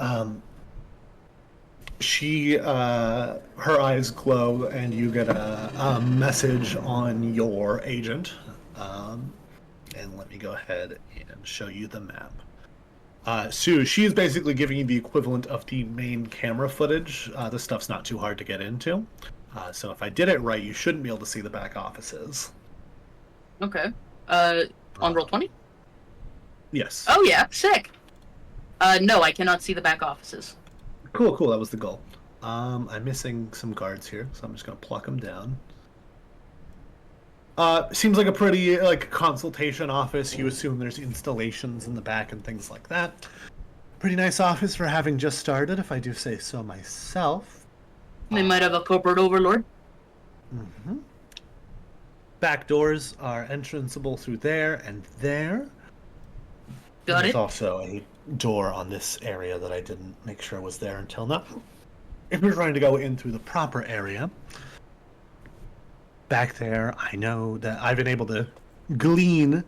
her eyes glow, and you get a message on your agent. And let me go ahead and show you the map. Sue, she is basically giving you the equivalent of the main camera footage. This stuff's not too hard to get into. So if I did it right, you shouldn't be able to see the back offices. Okay. On roll 20? Yes. Oh yeah, sick. No, I cannot see the back offices. Cool. That was the goal. I'm missing some guards here, so I'm just gonna pluck them down. Seems like a pretty consultation office. You assume there's installations in the back and things like that. Pretty nice office for having just started, if I do say so myself. They might have a corporate overlord. Mm-hmm. Back doors are entranceable through there and there. Got There's it. also a door on this area that I didn't make sure was there until now. If we're trying to go in through the proper area, back there, I know that I've been able to glean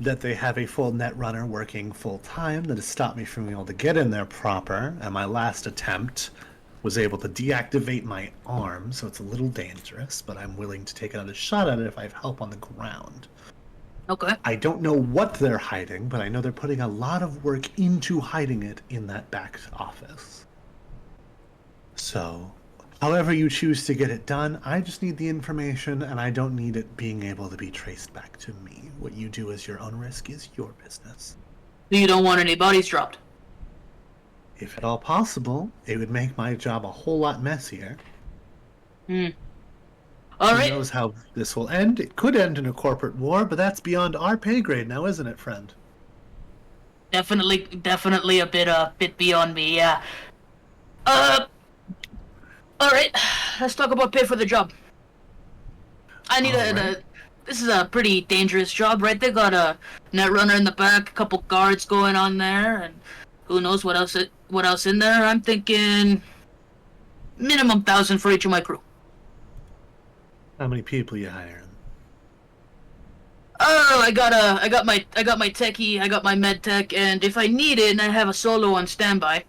that they have a full net runner working full time that has stopped me from being able to get in there proper, and my last attempt was able to deactivate my arm, so it's a little dangerous, but I'm willing to take another shot at it if I have help on the ground. Okay. I don't know what they're hiding, but I know they're putting a lot of work into hiding it in that back office. So, however you choose to get it done, I just need the information, and I don't need it being able to be traced back to me. What you do as your own risk is your business. You don't want any bodies dropped. If at all possible, it would make my job a whole lot messier. All Who right. knows how this will end? It could end in a corporate war, but that's beyond our pay grade now, isn't it, friend? Definitely a bit beyond me. Yeah. All right. Let's talk about pay for the job. I need This is a pretty dangerous job, right? They got a net runner in the back, a couple guards going on there, and who knows what else in there. I'm thinking minimum 1,000 for each of my crew. How many people you hiring? Oh, I got my techie, I got my med tech, and if I need it, I have a solo on standby.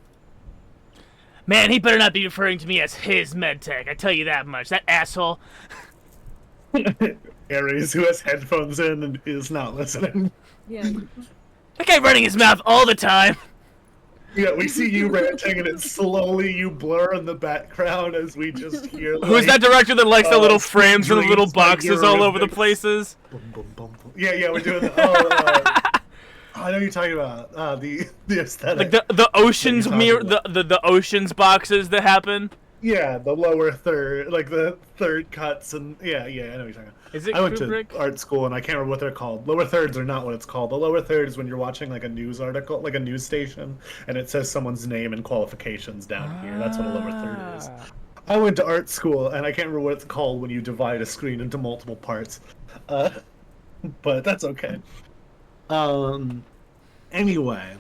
Man, he better not be referring to me as his medtech. I tell you that much. That asshole. Ares, who has headphones in and is not listening. Yeah. That guy running his mouth all the time. Yeah, we see you ranting, and it's slowly you blur in the background as we just hear. Who's that director that likes the little frames and the little dreams by boxes all over the Eurythmics. places? Boom, boom, boom, boom. Yeah, we're doing the. I know what you're talking about the aesthetic. Like the oceans talking mirror, about. the oceans boxes that happen. Yeah, the lower third, like the third cuts, and yeah, I know what you're talking about. Is it I went Kubrick? to art school, and I can't remember what they're called. Lower thirds are not what it's called. The lower third is when you're watching like a news article, like a news station, and it says someone's name and qualifications down here. That's what a lower third is. I went to art school, and I can't remember what it's called when you divide a screen into multiple parts. But that's okay. Anyway,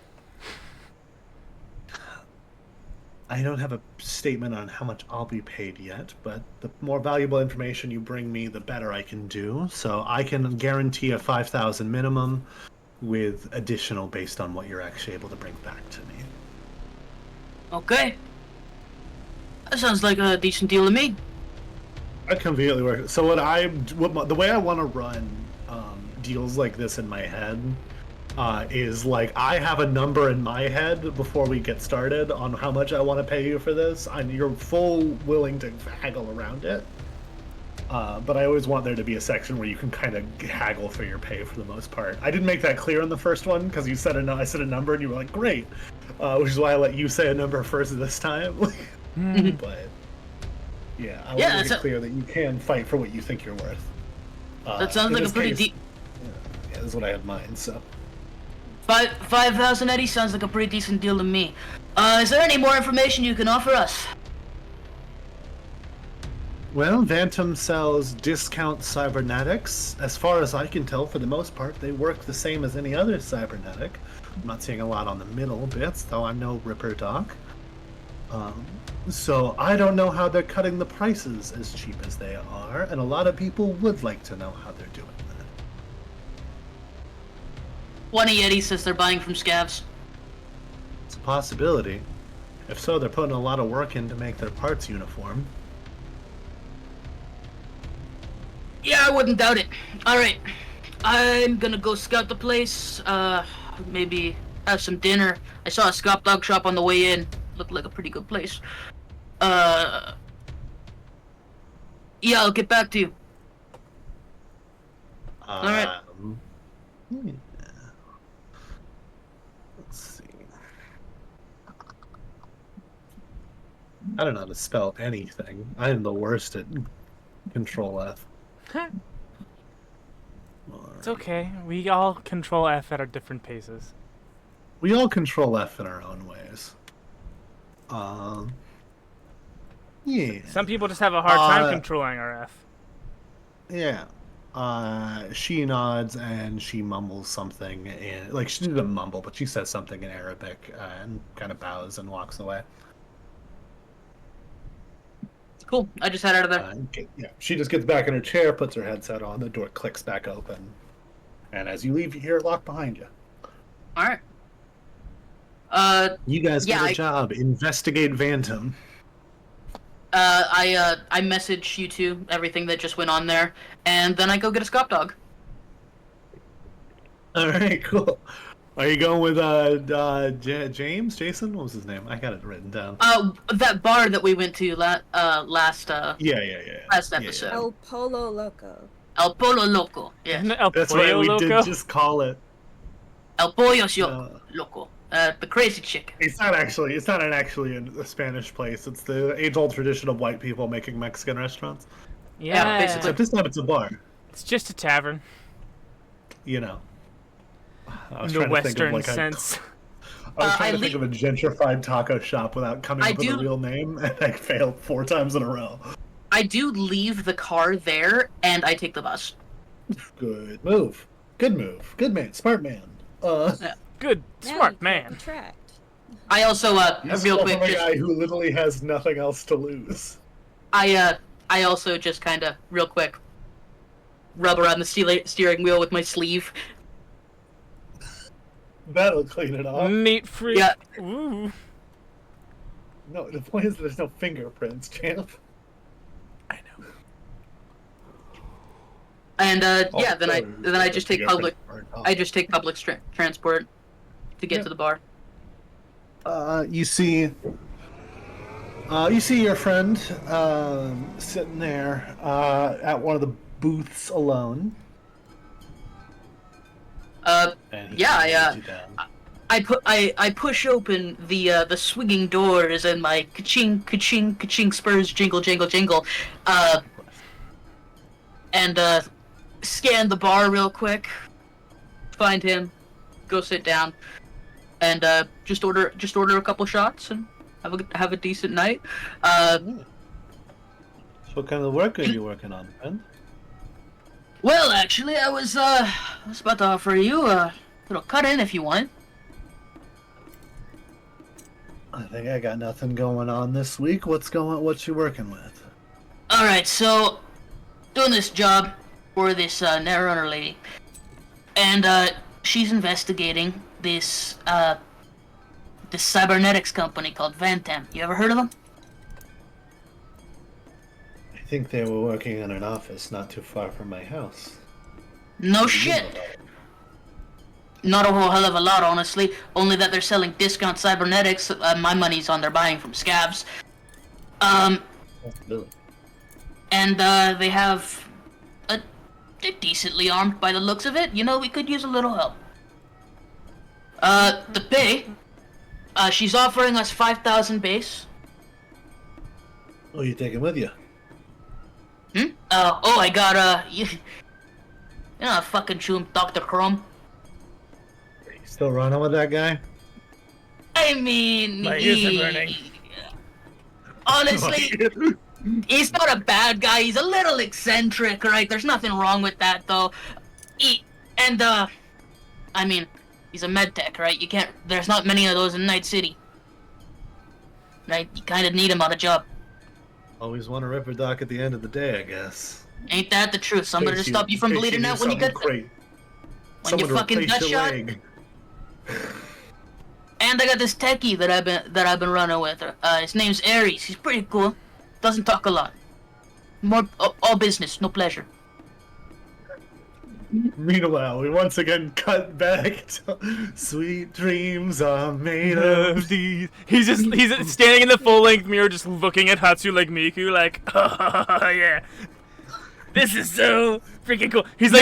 I don't have a statement on how much I'll be paid yet, but the more valuable information you bring me, the better I can do. So I can guarantee a 5,000 minimum with additional based on what you're actually able to bring back to me. Okay. That sounds like a decent deal to me. I conveniently work. So the way I want to run deals like this in my head is like I have a number in my head before we get started on how much I want to pay you for this, and you're full willing to haggle around it. But I always want there to be a section where you can kind of haggle for your pay for the most part. I didn't make that clear in the first one because you said I said a number and you were like, great, which is why I let you say a number first this time. But yeah, I want to make it clear that you can fight for what you think you're worth. That sounds like a pretty deep. Yeah, that's what I had in mind. So 5,000 Eddie sounds like a pretty decent deal to me. Is there any more information you can offer us? Well, Vantom sells discount cybernetics. As far as I can tell, for the most part, they work the same as any other cybernetic. I'm not seeing a lot on the middle bits, though I'm no Ripper Doc. So I don't know how they're cutting the prices as cheap as they are, and a lot of people would like to know how they're doing that. 20 Eddie says they're buying from scavs. possibility. If so, they're putting a lot of work in to make their parts uniform. Yeah, I wouldn't doubt it. Alright. I'm gonna go scout the place. Maybe have some dinner. I saw a Scop Dog shop on the way in. Looked like a pretty good place. Yeah, I'll get back to you. Alright. Yeah. Let's see. I don't know how to spell anything. I am the worst at Control F. It's okay. We all control F at our different paces. We all Control F in our own ways. Yeah. Some people just have a hard time controlling our F. Yeah. She nods and she mumbles something in, like, she didn't mumble, but she says something in Arabic and kind of bows and walks away. Cool. I just head out of there. Okay, yeah. She just gets back in her chair, puts her headset on, the door clicks back open. And as you leave, you hear it lock behind you. Alright. You guys get a job. Investigate Vantom. I message you two everything that just went on there, and then I go get a Scop Dog. Alright, cool. Are you going with James? Jason? What was his name? I got it written down. That bar that we went to last last episode. Yeah. El Polo Loco. El Polo Loco. Yeah. Isn't it El That's Pollo right, we Loco? did just call it. El Pollo Loco. The crazy chicken. It's not actually a Spanish place. It's the age-old tradition of white people making Mexican restaurants. Yeah, basically. Except this time it's a bar. It's just a tavern. You know. In the Western sense. I was trying to think of a gentrified taco shop without coming up with a real name, and I failed 4 times in a row. I do leave the car there, and I take the bus. Good move. Good move. Good man. Smart man. Good, smart man. I also, real quick, from a guy who literally has nothing else to lose. I also just kind of, real quick, rub around the steering wheel with my sleeve. That'll clean it off. Neat freak. Yeah. Ooh. No, the point is there's no fingerprints, champ. I know. And yeah, then I just take public transport to get to the bar. You see your friend sitting there at one of the booths alone. Yeah, I push open the swinging doors and my ka-ching, ka-ching, ka-ching spurs jingle, jingle, jingle, and scan the bar real quick, find him, go sit down, and just order a couple shots and have a decent night. So what kind of work are you working on, friend? Well, actually, I was about to offer you a little cut-in if you want. I think I got nothing going on this week. What you working with? Alright, so, doing this job for this Netrunner lady. And, she's investigating this cybernetics company called Vantom. You ever heard of them? I think they were working in an office not too far from my house. No shit! Not a whole hell of a lot, honestly. Only that they're selling discount cybernetics. My money's on their buying from scavs. Really? And they have they're decently armed by the looks of it. You know, we could use a little help. The pay. She's offering us 5,000 base. Oh, you taking with you? I got you know, fucking chum Dr. Chrome. You still running with that guy? I mean, My ears are burning. Honestly, he's not a bad guy. He's a little eccentric, right? There's nothing wrong with that, though. I mean, he's a medtech, right? There's not many of those in Night City. Right? You kind of need him on a job. Always want a ripper doc at the end of the day, I guess. Ain't that the truth? Somebody to stop you from bleeding out when you get great. when you fucking gut shot. and I got this techie that I've been running with. His name's Aries. He's pretty cool. Doesn't talk a lot. More all business, no pleasure. Meanwhile, we once again cut back to sweet dreams are made of these. He's standing in the full-length mirror, just looking at Hatsu like Miku, like, oh yeah, this is so freaking cool. He's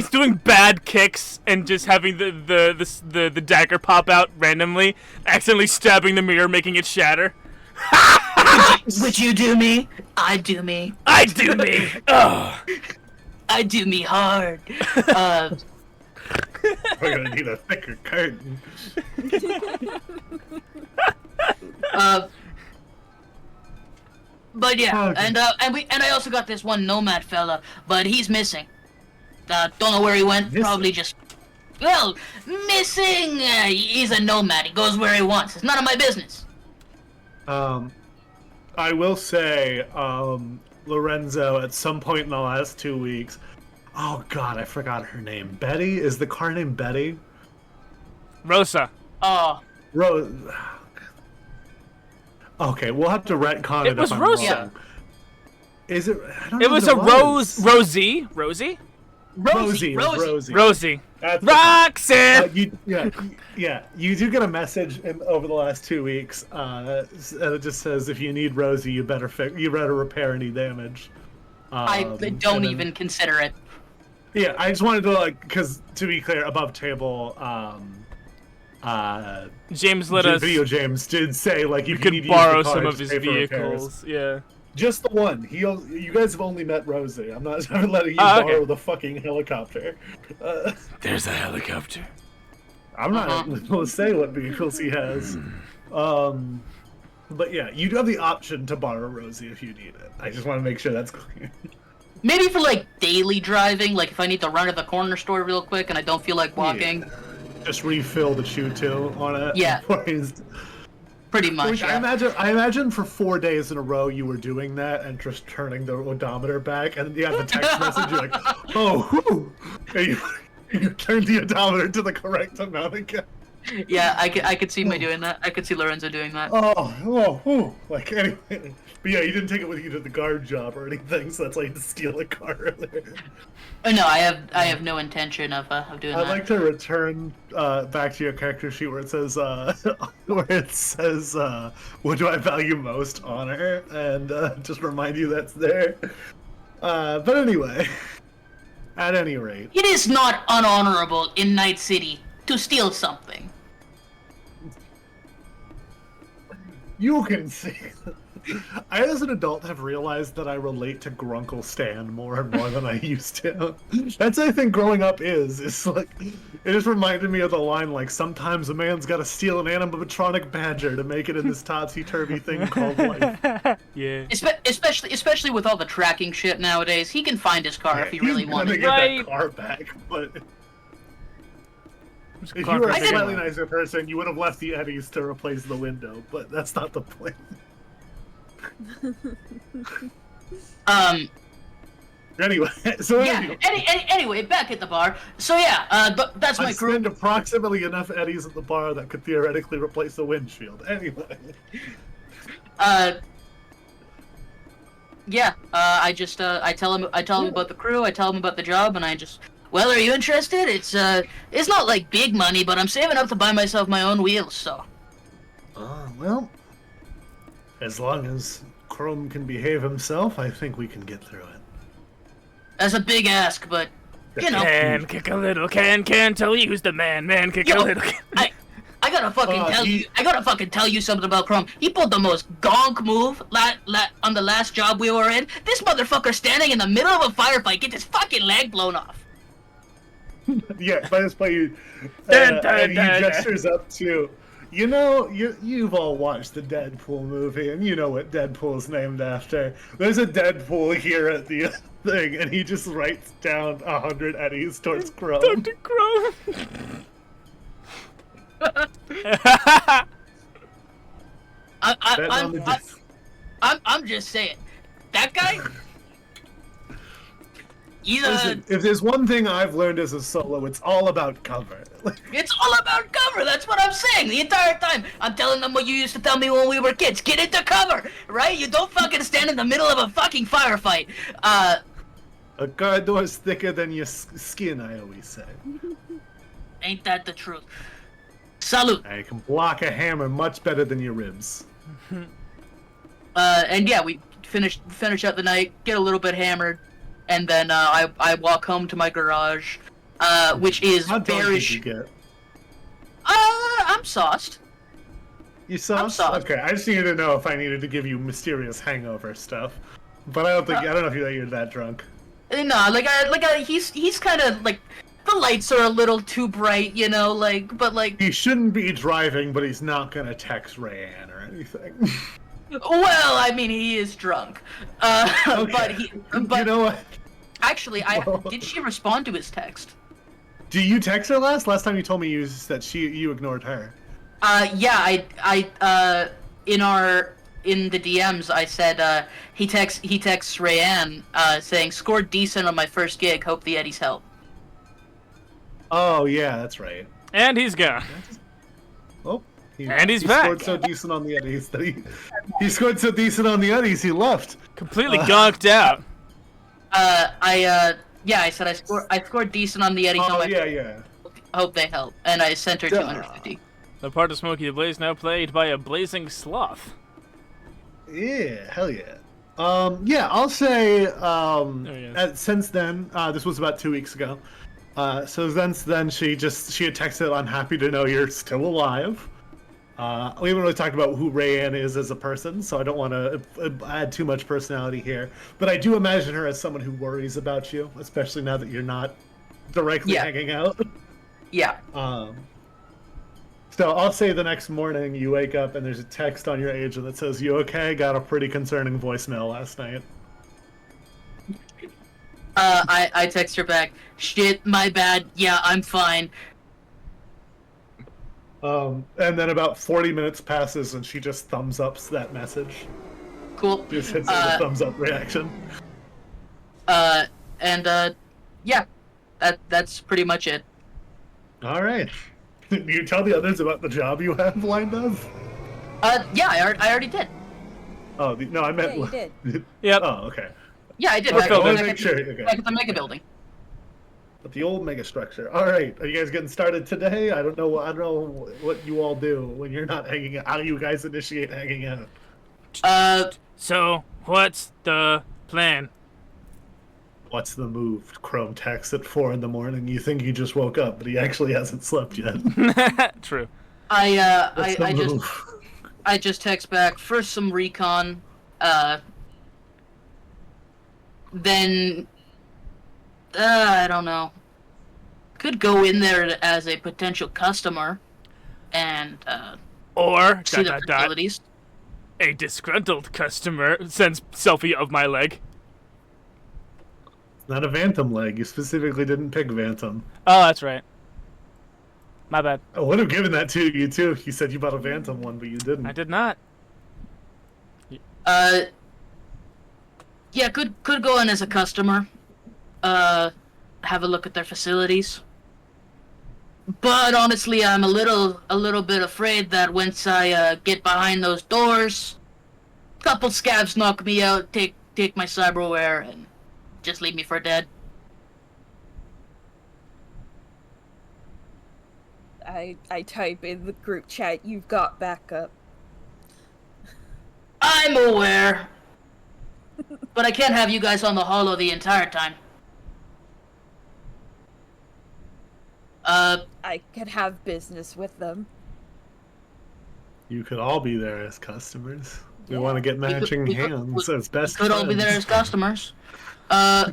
doing bad kicks and just having the dagger pop out randomly, accidentally stabbing the mirror, making it shatter. Would you do me? I do me. I do me. Oh. I do me hard. We're gonna need a thicker curtain. But yeah, Okay. and I also got this one nomad fella, but he's missing. Don't know where he went. Missing? Probably just missing. He's a nomad. He goes where he wants. It's none of my business. I will say, Lorenzo, at some point in the last 2 weeks, oh god, I forgot her name. Betty? Is the car named Betty? Rosa. Oh. Rose. Okay, we'll have to retcon it. It was if I'm Rosa. wrong. Is it? I don't know It was what a was. Rosie. Rosie. That's Roxanne. You do get a message over the last 2 weeks. It just says if you need Rosie, you better repair any damage. I don't even consider it. Yeah, I just wanted to because to be clear, above table, James let us. Video James did say you could borrow some of his vehicles. Yeah. Just the one. You guys have only met Rosie. I'm not letting you borrow the fucking helicopter. There's a helicopter. I'm not going to say what vehicles he has. But yeah, you do have the option to borrow Rosie if you need it. I just want to make sure that's clear. Maybe for daily driving, if I need to run to the corner store real quick and I don't feel like walking. Yeah. Just refill the Ch.2 on it. Yeah. Pretty much. I imagine for 4 days in a row you were doing that and just turning the odometer back, and you have the text message. You're like, oh, whew, and you turn the odometer to the correct amount again. Yeah, I could see me doing that. I could see Lorenzo doing that. Whew. Anyway. But yeah, you didn't take it with you to the guard job or anything, so that's why you had to steal a car earlier. No, I have no intention of doing that. I'd like to return back to your character sheet where it says what do I value most? Honor, and just remind you that's there. But anyway, at any rate, it is not unhonorable in Night City to steal something. you can see. I, as an adult, have realized that I relate to Grunkle Stan more and more than I used to. That's, I think, growing up is. It's it just reminded me of the line, sometimes a man's gotta steal an animatronic badger to make it in this topsy-turvy thing called life. Yeah. Especially with all the tracking shit nowadays, he can find his car if he really wanted. He's gonna get that car back, but... If you were a slightly nicer person, you would have left the Eddies to replace the window, but that's not the point. Anyway, back at the bar. So yeah, but that's my crew. I spend approximately enough Eddies at the bar that could theoretically replace the windshield. Anyway. Yeah. I tell him about the crew. I tell him about the job, and I just. Well, are you interested? It's not like big money, but I'm saving up to buy myself my own wheels, so. Well, as long as Chrome can behave himself, I think we can get through it. That's a big ask, but, you know. Can kick a little, can tell you who's the man kick a little. I gotta fucking tell you. I gotta fucking tell you something about Chrome. He pulled the most gonk move on the last job we were in. This motherfucker standing in the middle of a firefight gets his fucking leg blown off. Yeah, by this point, and he gestures up to, you know, you've all watched the Deadpool movie, and you know what Deadpool's named after. There's a Deadpool here at the thing, and he just writes down 100 Eddies towards Chrome. Dr. Chrome. I'm just saying, that guy. Listen, if there's one thing I've learned as a solo, it's all about cover. It's all about cover. cover. That's what I'm saying the entire time. I'm telling them what you used to tell me when we were kids. Get into cover, right? You don't fucking stand in the middle of a fucking firefight. A car door is thicker than your skin, I always say. Ain't that the truth? Salute. I can block a hammer much better than your ribs. And yeah, we finish out the night, get a little bit hammered, and then I walk home to my garage, which is How drunk very. did you get? I'm sauced. You sauce? sauced. Okay, I just needed to know if I needed to give you mysterious hangover stuff. But I don't know if you're that drunk. No, he's kind of like, the lights are a little too bright, you know, but He shouldn't be driving, but he's not gonna text Rayanne or anything. well, I mean, he is drunk. Okay. But you know what? actually, did she respond to his text? Do you text her last? Last time you told me that you ignored her. Yeah, in the DMs, I said, he texts Rayanne, saying, scored decent on my first gig, hope the Eddies help. Oh, yeah, that's right. And he's gone. Oh, And he's he back. scored so decent on the Eddies that he scored so decent on the Eddies, he left. Completely gonked out. I said I scored decent on the Eddies. Oh, yeah. Hope they help. And I sent her 250. The part of Smoaky the Blaze now played by a blazing sloth. Yeah, hell yeah. Yeah, I'll say, yes. since then, this was about 2 weeks ago. So since then, she had texted, I'm happy to know you're still alive. We haven't really talked about who Rayanne is as a person, so I don't want to add too much personality here. But I do imagine her as someone who worries about you, especially now that you're not directly hanging out. Yeah. So I'll say the next morning you wake up and there's a text on your agent that says, "You okay? Got a pretty concerning voicemail last night." I text her back, shit, my bad, yeah, I'm fine. And then about 40 minutes passes and she just thumbs ups that message. Cool. Just hits a thumbs up reaction. Yeah, that's pretty much it. All right. Do you tell the others about the job you have lined up? Yeah, I already did. Oh, no, I meant... Yeah, you did. Yep. Oh, okay. Yeah, I did. Okay, Back, well, back, make at, sure, okay. back at the mega building. But the old mega structure. All right, are you guys getting started today? I don't know what you all do when you're not hanging out. How do you guys initiate hanging out? So, what's the plan? What's the move? Chrome texts at 4 in the morning. You think he just woke up, but he actually hasn't slept yet. True. I just text back first some recon, then I don't know. Could go in there as a potential customer, and Or see the facilities. a disgruntled customer sends selfie of my leg. Not a Vantom leg. You specifically didn't pick Vantom. Oh, that's right. My bad. I would have given that to you too if you said you bought a Vantom one, but you didn't. I did not. Yeah, could go in as a customer. Have a look at their facilities. But honestly, I'm a little bit afraid that once I get behind those doors, a couple scabs knock me out, take my cyberware, and just leave me for dead. I type in the group chat, "You've got backup." I'm aware. But I can't have you guys on the holo the entire time. I could have business with them. You could all be there as customers. We Yeah. want to get matching we could- hands as best Could all be there as friends. customers. I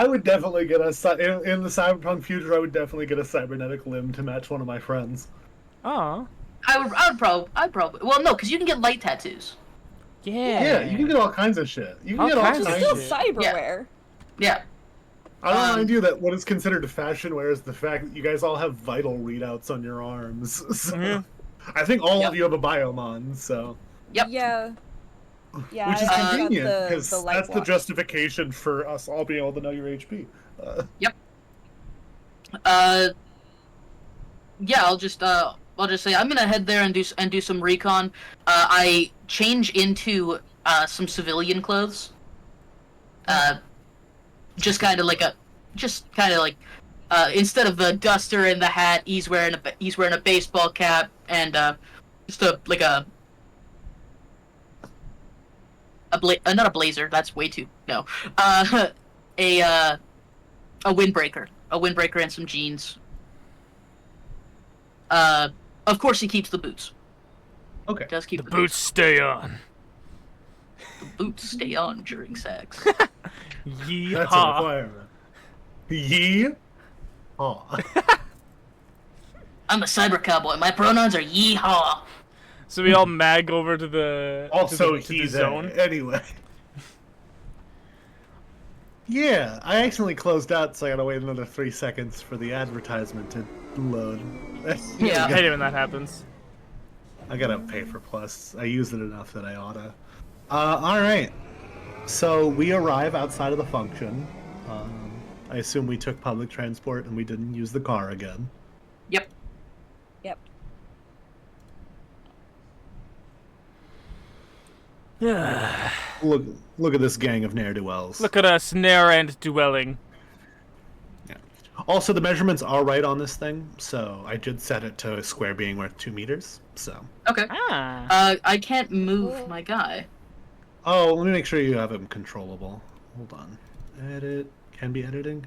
would definitely get in the Cyberpunk future. I would definitely get a cybernetic limb to match one of my friends. Oh. I'd probably. Well, no, because you can get light tattoos. Yeah, you can get all kinds of shit. You can All get all kinds kinds of of Still shit. cyberware. Yeah. I remind you that what is considered fashion wear is the fact that you guys all have vital readouts on your arms. So, Mhm. I think all Yep. of you have a biomon, so Yep. Yeah. Yeah. which is I got convenient the because light that's the watch. justification for us all being able to know your HP. yeah, I'll just say I'm gonna head there and do some recon. I change into some civilian clothes. Just kind of like instead of the duster and the hat, he's wearing a baseball cap and just not a blazer. That's way too no. A windbreaker, and some jeans. Of course he keeps the boots. Okay. Does keep The boots stay on. The boots stay on during sex. Yeehaw. That's a requirement. Yeehaw. I'm a cyber cowboy. My pronouns are yeehaw. So we all mag over to the Also, to the he's zone. Anyway. Yeah, I accidentally closed out, so I gotta wait another 3 seconds for the advertisement to load. Yeah. I hate it when that happens. I gotta pay for Plus. I use it enough that I oughta. Alright. So we arrive outside of the function. I assume we took public transport and we didn't use the car again. Yep. Yep. Yeah. Look at this gang of ne'er-do-wells. Look at us, ne'er and dwelling. Yeah. Also, the measurements are right on this thing, so I did set it to a square being worth 2 meters. So. Okay. I can't move my guy. Oh, let me make sure you have him controllable. Hold on. Edit. Can be editing.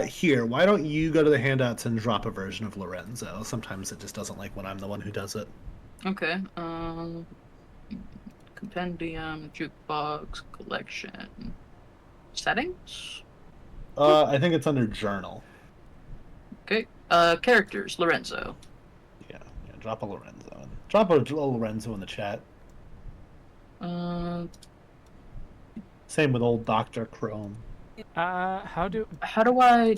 Here, why don't you go to the handouts and drop a version of Lorenzo? Sometimes it just doesn't like when I'm the one who does it. Okay. Compendium, jukebox, collection, settings. I think it's under journal. Okay. Characters, Lorenzo. Yeah, drop a Lorenzo. Drop a Lorenzo in the chat. Same with old Dr. Chrome. How do I?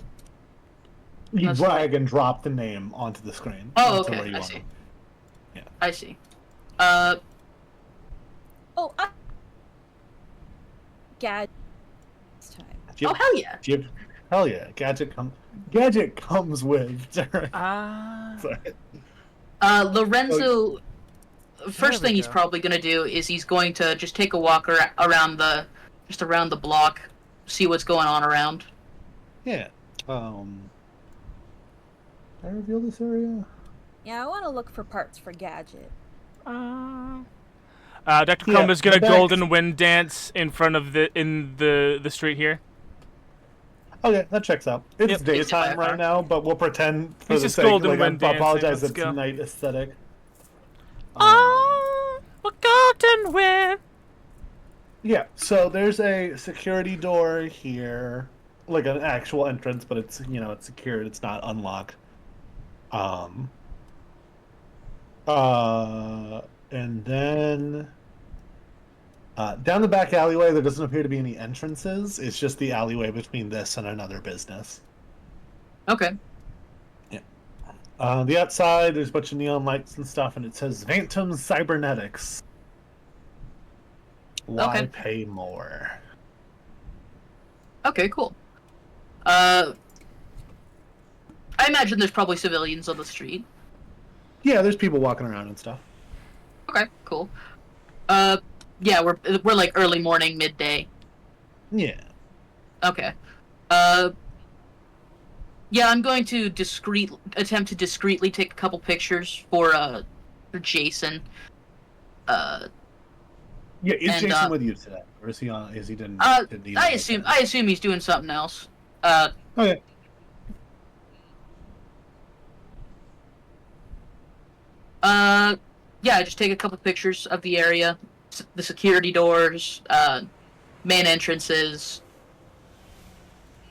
You drag and drop the name onto the screen. Oh, onto okay. where you I want see. them. Yeah. I see. Oh, Gad. This time. Yep. Oh hell yeah. Yep. Hell yeah. Gadget comes with. Sorry. Lorenzo. First There we thing he's go. probably gonna do is he's going to just take a walk around the block, see what's going on around. Yeah. Can I reveal this area? Yeah, I want to look for parts for Gadget. Dr. Yeah, Crumb is gonna back- golden wind dance in front of the street here. Okay, that checks out. It's Yep. daytime right now, but we'll pretend for It's the just sake. golden Like, wind I dancing, apologize. let's It's go. night aesthetic. Oh, a golden wind. Yeah, so there's a security door here, like an actual entrance, but it's it's secured. It's not unlocked. And then down the back alleyway, there doesn't appear to be any entrances. It's just the alleyway between this and another business. Okay. The outside, there's a bunch of neon lights and stuff, and it says Vantom Cybernetics. Why Okay. pay more? Okay. Cool. I imagine there's probably civilians on the street. Yeah, there's people walking around and stuff. Okay. Cool. Yeah, we're like early morning, midday. Yeah. Okay. Yeah, I'm going to attempt to discreetly take a couple pictures for Jason. Yeah, is And, Jason with you today, or is he on? Is he didn't? I assume. assume he's doing something else. Okay. Yeah, just take a couple pictures of the area, the security doors, main entrances.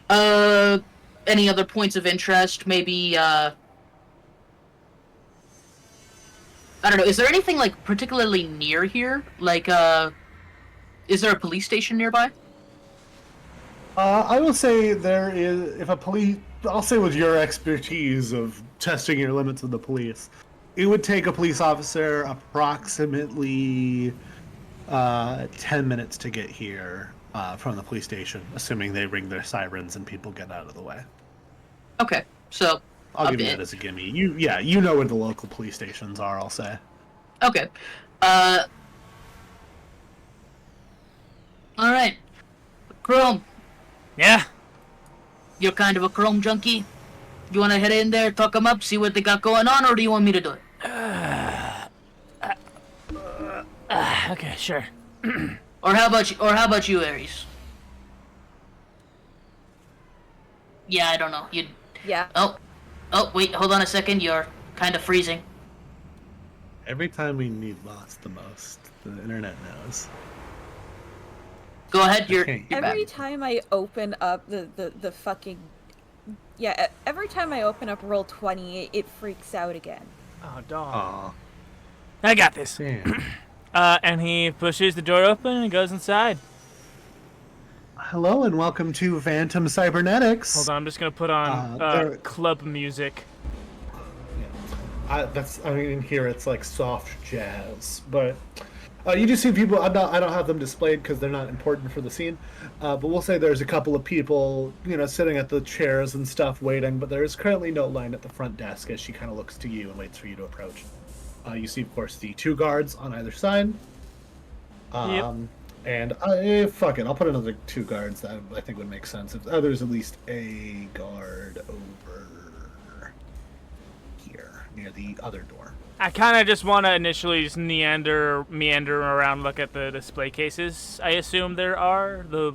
Any other points of interest? Maybe, I don't know, is there anything, like, particularly near here? Like, is there a police station nearby? I will say there is. If a police, I'll say with your expertise of testing your limits with the police, it would take a police officer approximately 10 minutes to get here from the police station, assuming they ring their sirens and people get out of the way. Okay, so I'll a give you bit. that as a gimme. You know where the local police stations are, I'll say. Okay. Alright. Chrome, Yeah. you're kind of a Chrome junkie. You want to head in there, talk them up, see what they got going on, or do you want me to do it? Okay, sure. Or how about you, Aries? Yeah, I don't know. You. Yeah. Oh, wait, hold on a second. You're kind of freezing. Every time we need lost the most, the internet knows. Go ahead. You're Okay. Every back. time I open up the fucking... Yeah, every time I open up Roll20, it freaks out again. Oh, dog. Aw. I got this. Damn. And he pushes the door open and goes inside. Hello and welcome to Vantom Cybernetics. Hold on, I'm just gonna put on club music. I mean, here it's like soft jazz, but you do see people. I don't have them displayed because they're not important for the scene. But we'll say there's a couple of people, sitting at the chairs and stuff, waiting. But there is currently no line at the front desk as she kind of looks to you and waits for you to approach. You see, of course, the 2 guards on either side. Yep. And fuck it, I'll put another 2 guards. That I think would make sense. If there's at least a guard over here near the other door. I kind of just want to initially just meander around, look at the display cases. I assume there are the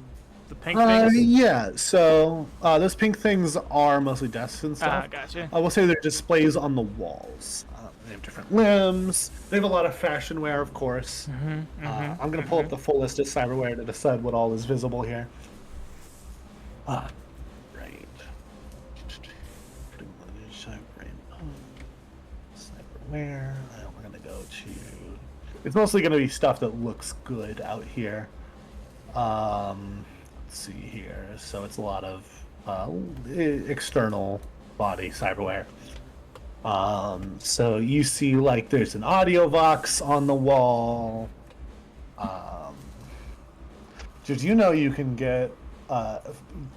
pink things. Yeah. So those pink things are mostly desks and stuff. Gotcha. I will say they're displays on the walls. They have different limbs. They have a lot of fashion wear, of course. I'm going to pull up the full list of cyberware to decide what all is visible here. Right. Cyberware. We're going to go to... It's mostly going to be stuff that looks good out here. Let's see here. So it's a lot of external body cyberware. So you see, like, there's an audio box on the wall. Did you know you can get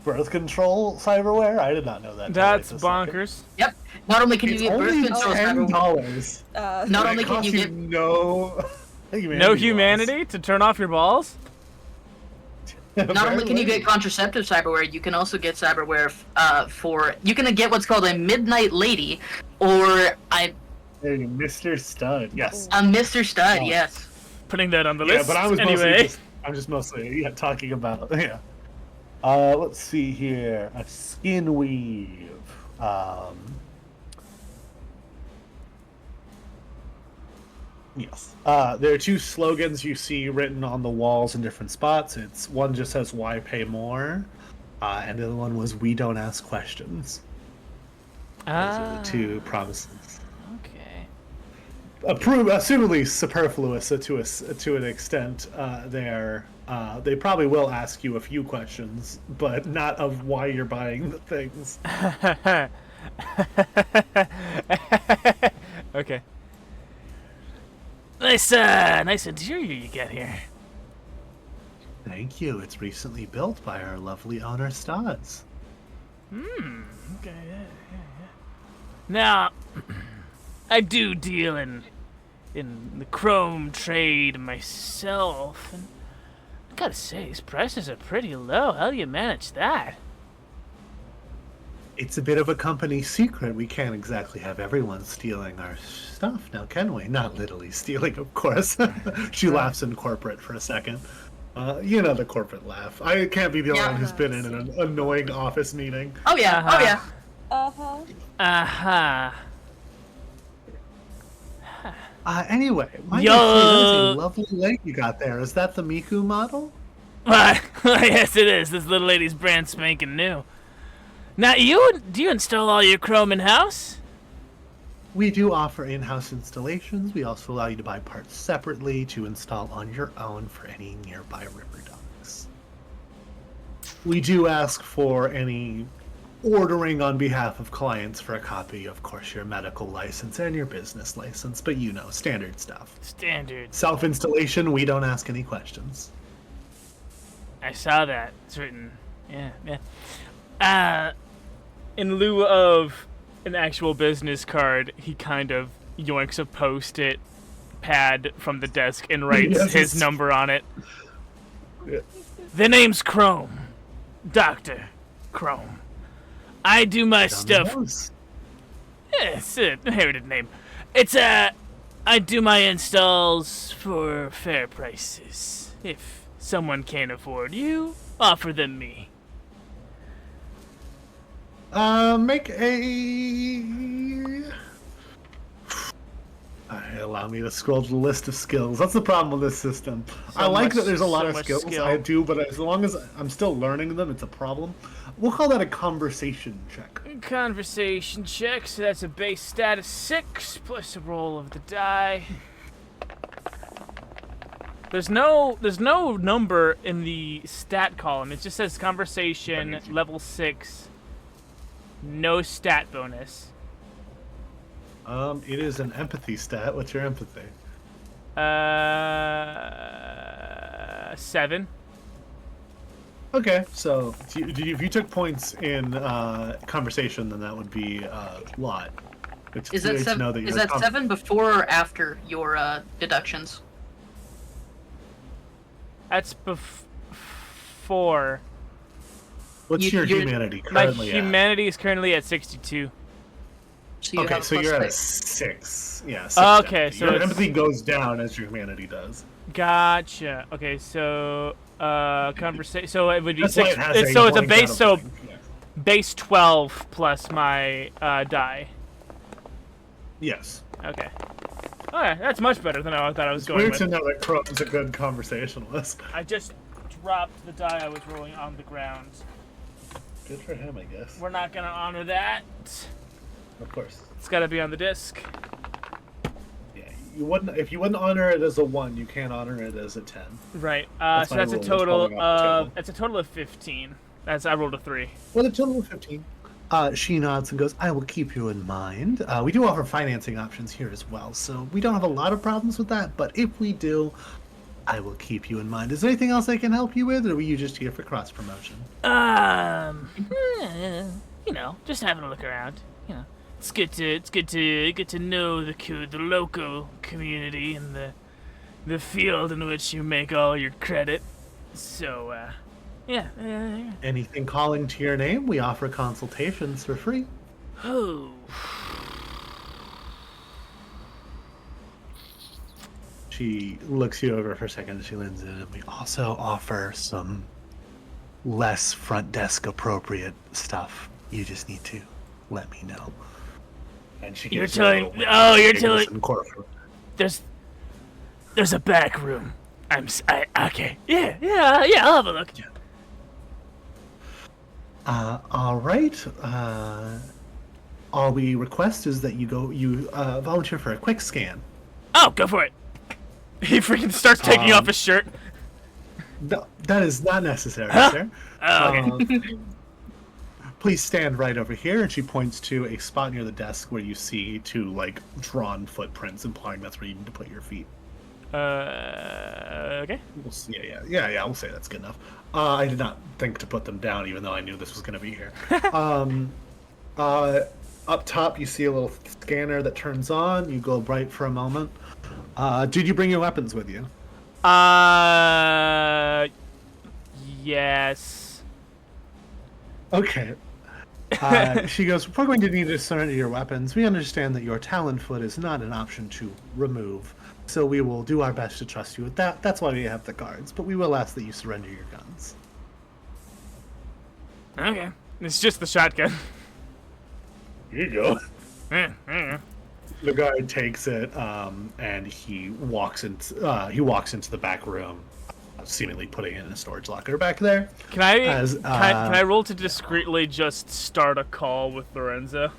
birth control cyberware? I did not know that. That's bonkers. Yep. Not only can you get birth only control, $10. not only can you get no No humanity to turn off your balls? Not only can you get contraceptive cyberware, you can also get cyberware you can get what's called a midnight lady, or Hey, Mr. Stud, yes. a Mr. Stud, yes. Putting that on the list. But I was anyway. mostly talking about let's see here, a skin weave. Yes. There are 2 slogans you see written on the walls in different spots. It's one just says "Why pay more," and the other one was "We don't ask questions." Those are the 2 promises. Okay. Assumably superfluous to an extent. They probably will ask you a few questions, but not of why you're buying the things. Okay. Nice interior you get here. Thank you. It's recently built by our lovely owner, Stotts. Okay, yeah. Now, I do deal in the chrome trade myself, and I gotta say, these prices are pretty low. How do you manage that? It's a bit of a company secret. We can't exactly have everyone stealing our stuff now, can we? Not literally stealing, of course. She laughs in corporate for a second. The corporate laugh. I can't be the only one who's been in an annoying office meeting. Oh yeah, oh yeah. Anyway, my that is a lovely leg you got there. Is that the Miku model? Yes, it is. This little lady's brand spanking new. Now, do you install all your chrome in-house? We do offer in-house installations. We also allow you to buy parts separately to install on your own for any nearby river docks. We do ask for any ordering on behalf of clients for a copy, of course, your medical license and your business license, but standard stuff. Standard. Self-installation, we don't ask any questions. I saw that. It's written. Yeah. In lieu of an actual business card, he kind of yoinks a post-it pad from the desk and writes his number on it. Yeah. The name's Chrome. Dr. Chrome. I do my stuff. Yeah, it's an inherited name. I do my installs for fair prices. If someone can't afford you, offer them me. Make a... Allow me to scroll to the list of skills. That's the problem with this system. I like that there's a lot of skills. I do, but as long as I'm still learning them, it's a problem. We'll call that a conversation check. Conversation check, so that's a base stat of 6 plus a roll of the die. There's no number in the stat column. It just says conversation level 6. No stat bonus. It is an empathy stat. What's your empathy? 7. Okay, so if you took points in conversation, then that would be a lot. Is that 7? Is that 7 before or after your deductions? That's before. What's your humanity My currently humanity is currently at 62. So okay, so you're at a 6. Yeah. 6 okay, empathy. so your empathy goes down as your humanity does. Gotcha. Okay, so conversation. So it would be That's 6. why it has So it's a base. So yeah. base 12 plus my die. Yes. Okay. Alright, that's much better than I thought I was It's going weird with. to know that Chrome's a good conversationalist. I just dropped the die I was rolling on the ground. Good for him, I guess. We're not gonna honor that. Of course. It's gotta be on the disc. Yeah, you wouldn't if you wouldn't honor it as a 1, you can't honor it as a 10. Right. That's So my that's a rule, total falling off the of table. it's a total of 15. I rolled a 3. With a total of 15. She nods and goes, I will keep you in mind. We do offer financing options here as well, so we don't have a lot of problems with that, but if we do, I will keep you in mind. Is there anything else I can help you with, or were you just here for cross promotion? You know, just having a look around. You know, it's good to get to know the local community and the field in which you make all your credit. So, yeah. Anything calling to your name, we offer consultations for free. Oh. She looks you over for a second and she leans in, and we also offer some less front desk appropriate stuff. You just need to let me know. And she You're telling there's a back room. Okay. Yeah, I'll have a look. All right. All we request is that you volunteer for a quick scan. Oh, go for it. He freaking starts taking off his shirt. No, that is not necessary, sir. Oh, okay. Please stand right over here, and she points to a spot near the desk where you see 2 drawn footprints, implying that's where you need to put your feet. Okay. Yeah. We'll say that's good enough. I did not think to put them down, even though I knew this was going to be here. Up top, you see a little scanner that turns on. You go bright for a moment. Did you bring your weapons with you? Yes. Okay. She goes, we're going to need to surrender your weapons. We understand that your talon foot is not an option to remove, so we will do our best to trust you with that. That's why we have the guards, but we will ask that you surrender your guns. Okay. It's just the shotgun. Here you go. Yeah. The guard takes it, and he walks into the back room, seemingly putting it in a storage locker back there. Can I roll to discreetly just start a call with Lorenzo?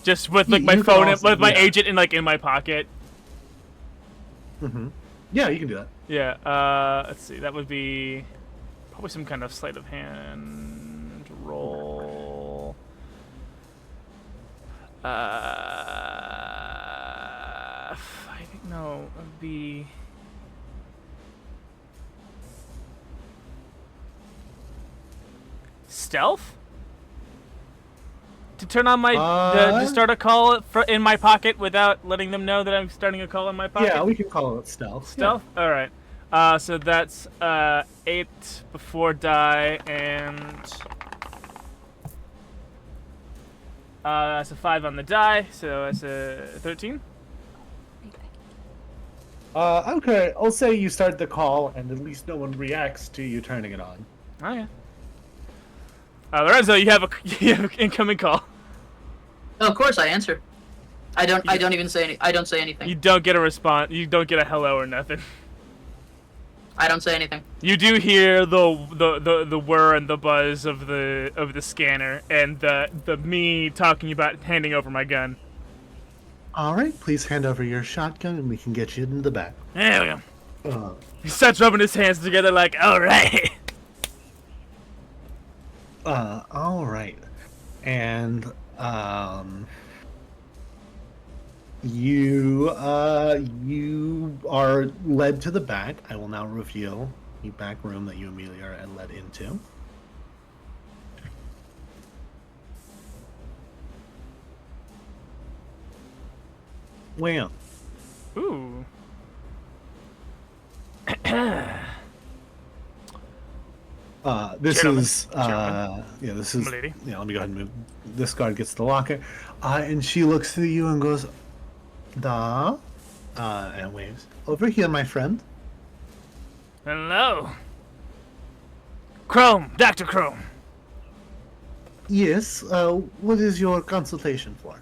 Just with my phone, with my agent in my pocket. Mm-hmm. Yeah, you can do that. Yeah. Let's see. That would be probably some kind of sleight of hand roll. I think no. It would be. Stealth? turn on my to start a call in my pocket without letting them know that I'm starting a call in my pocket? Yeah, we can call it stealth. Stealth? Yeah. All right. So that's 8 before die, and that's a 5 on the die, so that's a 13. Okay, I'll say you start the call, and at least no one reacts to you turning it on. Oh yeah. Lorenzo, you have an incoming call. Oh, of course I answer. I don't even say I don't say anything. You don't get a response. You don't get a hello or nothing. I don't say anything. You do hear the whir and the buzz of the scanner, and the me talking about handing over my gun. All right, please hand over your shotgun, and we can get you in the back. There we go. He starts rubbing his hands together like, all right. All right, and you are led to the back. I will now reveal the back room that you and Amelia are led into. Well. Ooh. This Gentlemen. is this is Lady. yeah, let me go ahead and move. This guard gets the locker, and she looks to you and goes, "Da," and waves. "Over here, my friend." Hello. Chrome, Dr. Chrome. Yes. What is your consultation for?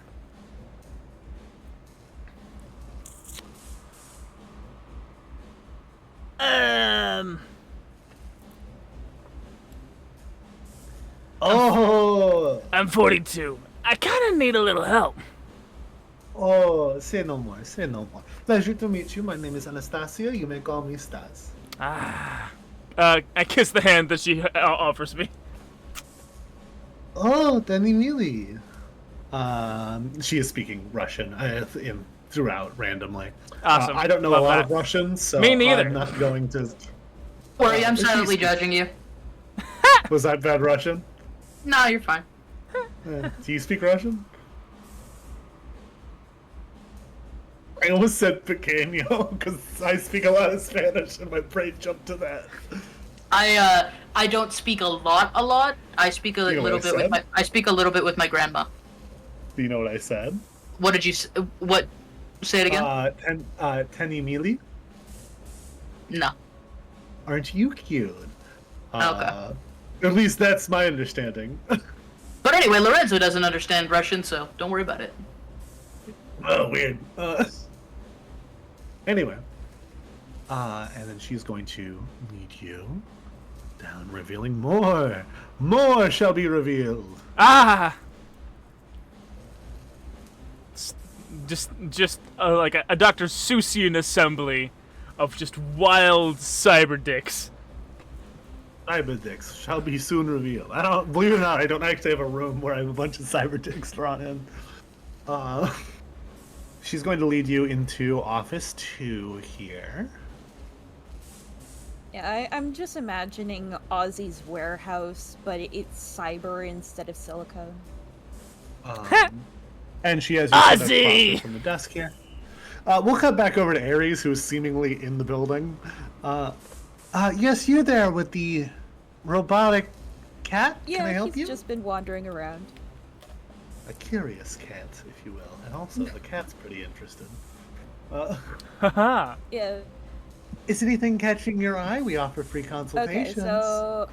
Oh. I'm 42. I kind of need a little help. Oh, say no more. Say no more. Pleasure to meet you. My name is Anastasia. You may call me Stas. I kiss the hand that she offers me. Oh, Danny Neely. She is speaking Russian throughout randomly. Awesome. I don't know Love a lot that. of Russian, so Me neither. I'm not going to. Don't worry, I'm silently judging you. Was that bad Russian? No, you're fine. Do you speak Russian? I almost said pequeño because I speak a lot of Spanish and my brain jumped to that. I don't speak a lot. I speak a little bit with I speak a little bit with my grandma. Do you know what I said? What did you what? Say it again. Tenny Mealy? No. Aren't you cute? Okay. At least that's my understanding. But anyway, Lorenzo doesn't understand Russian, so don't worry about it. Oh, weird. Anyway. And then she's going to lead you down, revealing more. More shall be revealed. Ah! Just like a Dr. Seussian assembly of just wild cyber dicks. Cyber dicks shall be soon revealed. I don't, believe it or not, I don't actually have a room where I have a bunch of cyber dicks drawn in. She's going to lead you into office 2 here. Yeah, I'm just imagining Ozzy's warehouse, but it's cyber instead of silicone. And she has you set up Ozzy! across from the desk here. We'll cut back over to Ares, who is seemingly in the building. Yes, you're there with the robotic cat. Yeah, Can I help he's you? just been wandering around. A curious cat, if you will. And also, the cat's pretty interested. Haha. Yeah. Is anything catching your eye? We offer free Okay, consultations. so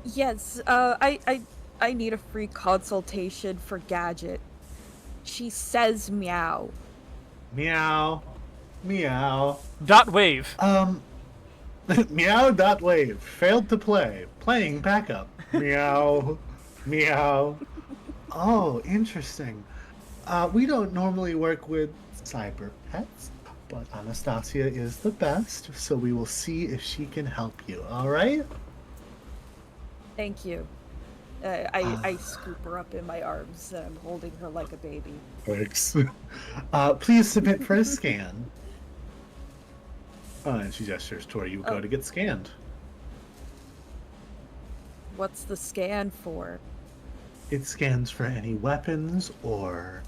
yes, I need a free consultation for Gadget. She says meow. Meow. Meow. Dot wave. Meow dot wave. Failed to play. Playing backup. Meow. Meow. Oh, interesting. We don't normally work with cyber pets, but Anastasia is the best, so we will see if she can help you, alright? Thank you. I scoop her up in my arms and I'm holding her like a baby. Thanks. Please submit for a scan. And she gestures to where you go to get scanned. What's the scan for? It scans for any weapons or,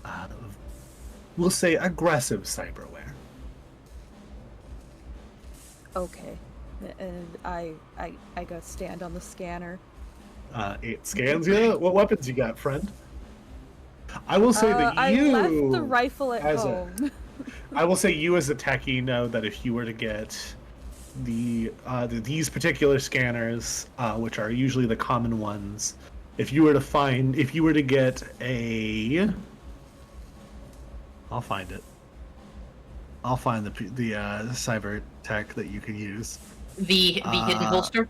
we'll say, aggressive cyberware. Okay. And I go stand on the scanner. It scans you. What weapons you got, friend? I will say that I you left the rifle at as home. I will say you as a techie know that if you were to get these particular scanners, which are usually the common ones, if you were to get I'll find it. I'll find the cyber tech that you can use. The hidden holster.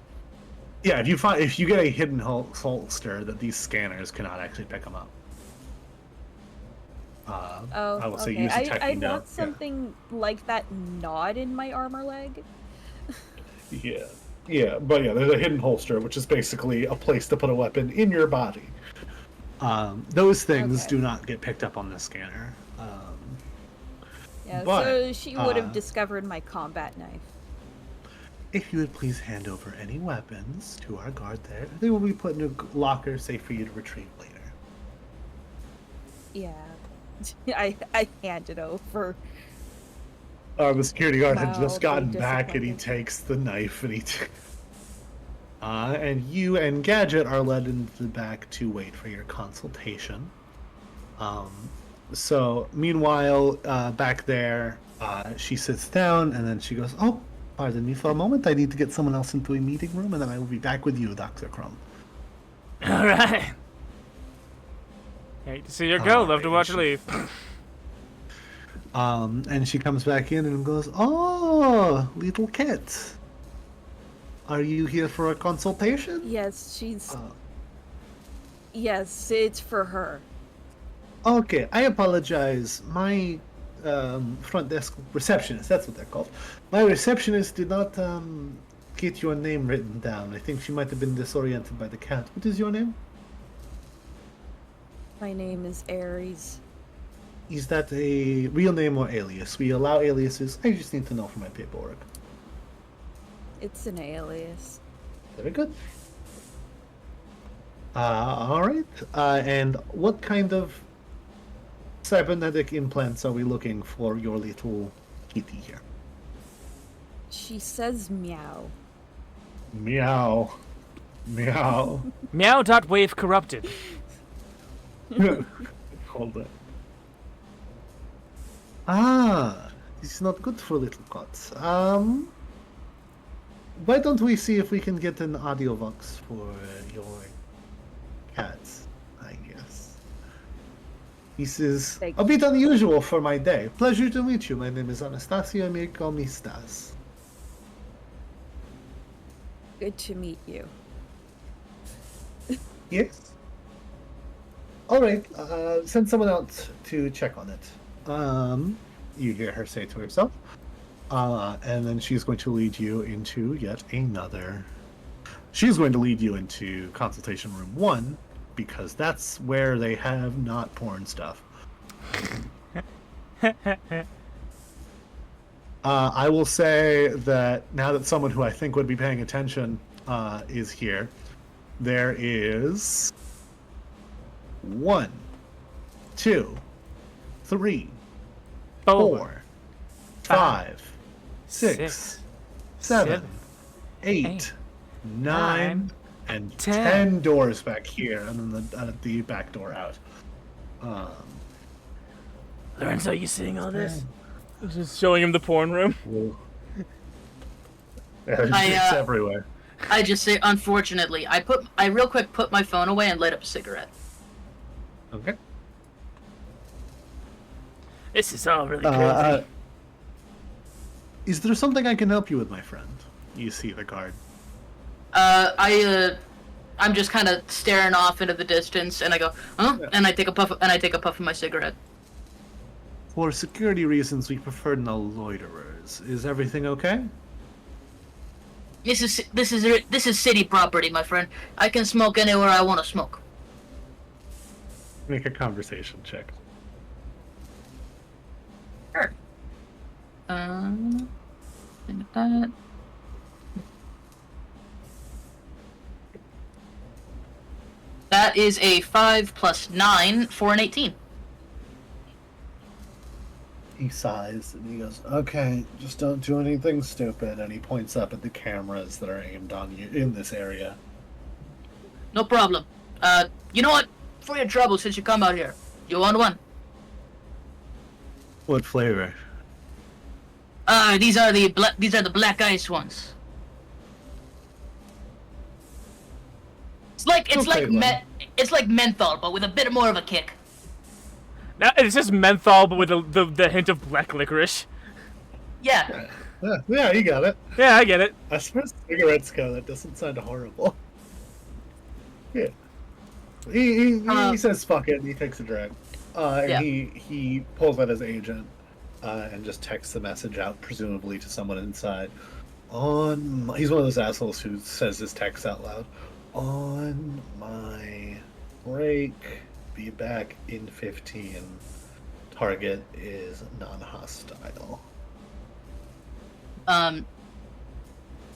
Yeah, if you get a hidden holster, that these scanners cannot actually pick them up. I will say use the techie I note. want something like that not in my armor leg. Yeah, but yeah, there's a hidden holster, which is basically a place to put a weapon in your body. Those things do not get picked up on the scanner. Yeah, but, so she would have discovered my combat knife. If you would please hand over any weapons to our guard there, they will be put in a locker safe for you to retrieve later. Yeah. I hand it over. The security guard had just gotten Mildly back, and he disappointed. takes the knife, and you and Gadget are led into the back to wait for your consultation. So, meanwhile, back there, she sits down, and then she goes, "Oh, pardon me for a moment. I need to get someone else into a meeting room, and then I will be back with you, Dr. Crumb." All right. Hate to see her go. Love to watch her leave. And she comes back in and goes, "Oh, little cat. Are you here for a consultation?" Yes, Yes, it's for her. Okay, I apologize. My front desk receptionist, that's what they're called. My receptionist did not get your name written down. I think she might have been disoriented by the cat. What is your name? My name is Aries. Is that a real name or alias? We allow aliases. I just need to know for my paperwork. It's an alias. Very good. All right. And what kind of cybernetic implants are we looking for your little kitty here? She says meow. Meow. Meow. Meow.wave corrupted. Hold on. Ah, this is not good for little cats. Why don't we see if we can get an audio vox for your cats, I guess. This is a bit unusual for my day. Pleasure to meet you. My name is Anastasia Mirko Mistas. Good to meet you. Yes? Alright, send someone out to check on it. You hear her say to herself. And then she's going to lead you into yet another. She's going to lead you into consultation room 1, because that's where they have not porn stuff. I will say that now that someone who I think would be paying attention is here, there is 1, 2, 3, 4, 5, 6, 7, 8, 9, and 10 doors back here, and then the back door out. Lorenzo, you seeing all this? Just showing him the porn room. It's everywhere. I just say, unfortunately, I real quick put my phone away and lit up a cigarette. Okay. This is all really crazy. Is there something I can help you with, my friend? You see the guard. I'm just kind of staring off into the distance, and I go, huh? Yeah. And I take a puff of my cigarette. For security reasons, we prefer no loiterers. Is everything okay? This is city property, my friend. I can smoke anywhere I want to smoke. Make a conversation check. Sure. Think of that. that is a 5 plus 9 for an 18. He sighs and he goes, "Okay, just don't do anything stupid." And he points up at the cameras that are aimed on you in this area. No problem. You know what? For your trouble, since you come out here, you want one? What flavor? These are the black ice ones. It's like menthol, but with a bit more of a kick. Now it's just menthol, but with the hint of black licorice. Yeah. Yeah, you got it. Yeah, I get it. I suppose cigarettes go. That doesn't sound horrible. Yeah. He says fuck it and he takes a drag. And he pulls out his agent and just texts the message out, presumably to someone inside. He's one of those assholes who says his text out loud. On my break, be back in 15. Target is non-hostile.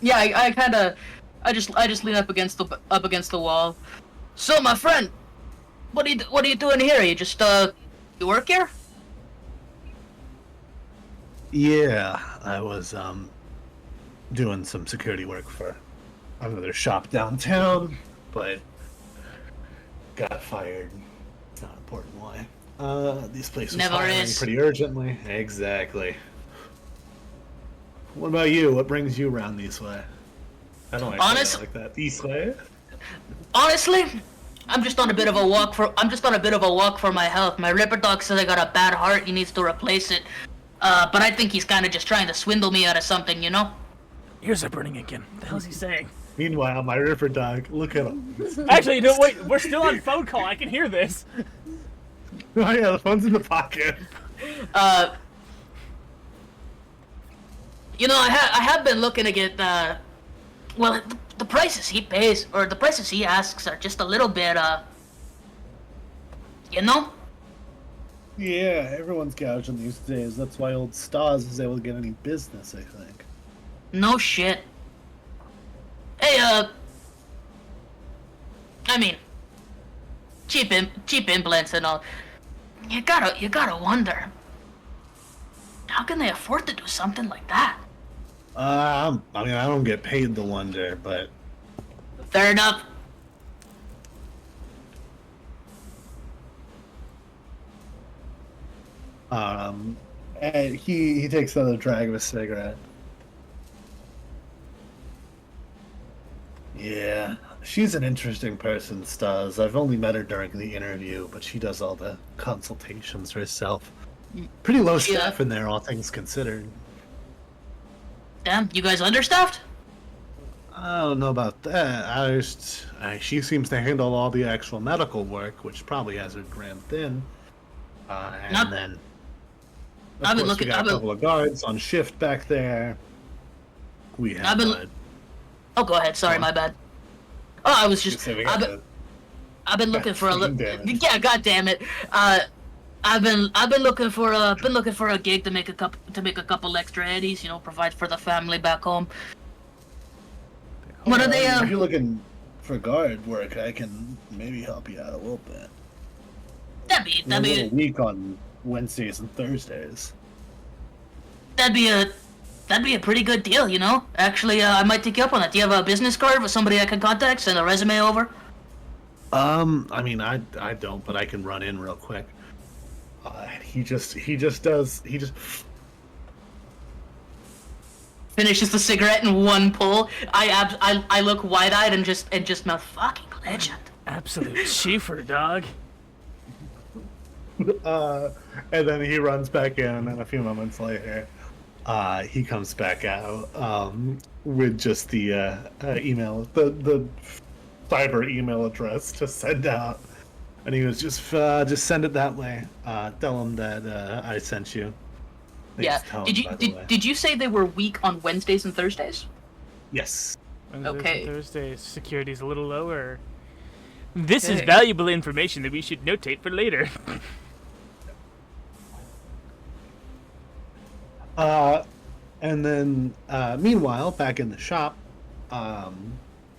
Yeah, I just lean up against the wall. So, my friend, what are you doing here? You just you work here? Yeah, I was doing some security work for another shop downtown, but got fired. It's not important why. These places Never hiring is. pretty urgently. Exactly. What about you? What brings you around this way? I don't like that. This way? Honestly, I'm just on a bit of a walk for my health. My Ripper Dog says I got a bad heart. He needs to replace it. But I think he's kind of just trying to swindle me out of something, you know? Ears are burning again. What the hell is he saying? Meanwhile, my Ripper Dog, look at him. Actually, no, wait. We're still on phone call. I can hear this. Oh yeah, the phone's in the pocket. You know, I have been looking to get, well, the prices he pays, or the prices he asks are just a little bit, you know? Yeah, everyone's gouging these days. That's why old Stars is able to get any business, I think. No shit. Hey, I mean, cheap implants and all. You gotta wonder, how can they afford to do something like that? I mean, I don't get paid to wonder, but Fair enough. and he takes another drag of a cigarette. Yeah, she's an interesting person, Stars. I've only met her during the interview, but she does all the consultations herself. Pretty low staff in there, all things considered. Damn, you guys understaffed? I don't know about that. She seems to handle all the actual medical work, which probably has her crammed thin. And then, of course, we got a couple of guards on shift back there. We have. Oh, go ahead. Sorry, my bad. Oh, I was just. I've been looking for a little. Yeah, god damn it. I've been looking for a gig to make a couple extra eddies. You know, provide for the family back home. What are they? If you're looking for guard work, I can maybe help you out a little bit. That'd be a week on Wednesdays and Thursdays. That'd be a pretty good deal, you know? Actually, I might take you up on that. Do you have a business card with somebody I can contact? Send a resume over? I mean, I don't, but I can run in real quick. He just finishes the cigarette in one pull. I look wide-eyed and just mouth, fucking legend. Absolute chiefer, dog. And then he runs back in, and then a few moments later, he comes back out with just the email, the cyber email address to send out, and he was just send it that way. Tell him that I sent you. Yeah. Did you say they were weak on Wednesdays and Thursdays? Yes. Wednesdays Okay. and Thursdays, security's a little lower. This is valuable information that we should notate for later. And then, meanwhile, back in the shop,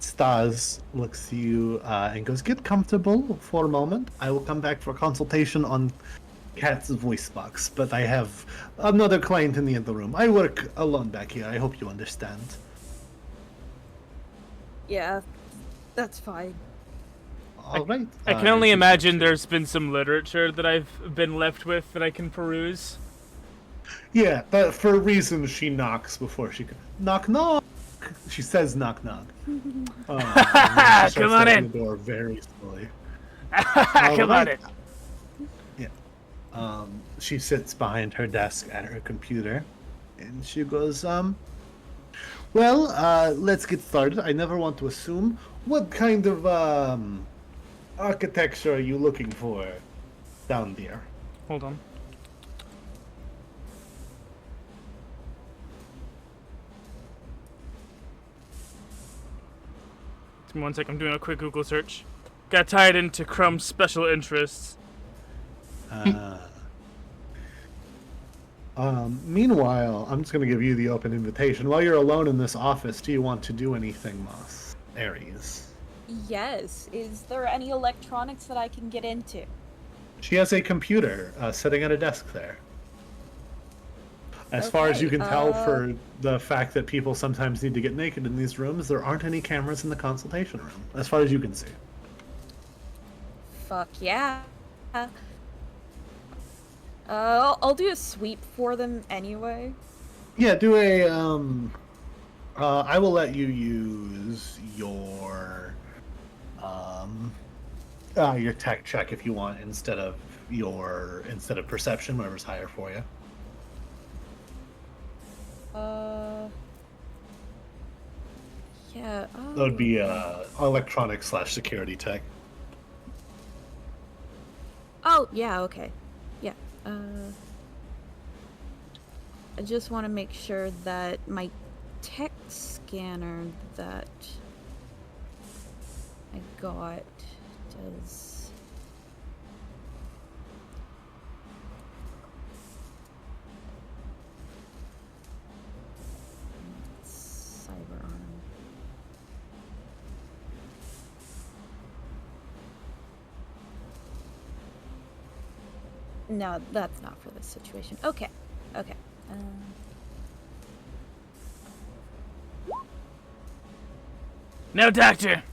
Stas looks to you and goes, "Get comfortable for a moment. I will come back for consultation on Cat's voice box, but I have another client in the other room. I work alone back here. I hope you understand." Yeah, that's fine. All right. I can only imagine there's been some literature that I've been left with that I can peruse. Yeah, but for reasons she knocks before she can. Knock, knock. She says knock, knock. Come on in. The door very slowly. Come on in. Yeah. She sits behind her desk at her computer, and she goes, well, let's get started. I never want to assume. What kind of architecture are you looking for down there? Hold on. Give me 1 sec, I'm doing a quick Google search. Got tied into Chrome's special interests. Meanwhile, I'm just going to give you the open invitation. While you're alone in this office, do you want to do anything, Moss? Aries. Yes. Is there any electronics that I can get into? She has a computer sitting at a desk there. As far as you can tell, for the fact that people sometimes need to get naked in these rooms, there aren't any cameras in the consultation room, as far as you can see. Fuck yeah. I'll do a sweep for them anyway. Yeah, do a, I will let you use your tech check if you want instead of perception, whatever's higher for you. Yeah. That would be electronic / security tech. Oh, yeah, okay. Yeah. I just want to make sure that my tech scanner that I got does... Cyberarm. No, that's not for this situation. Okay. Okay. Now, Doctor,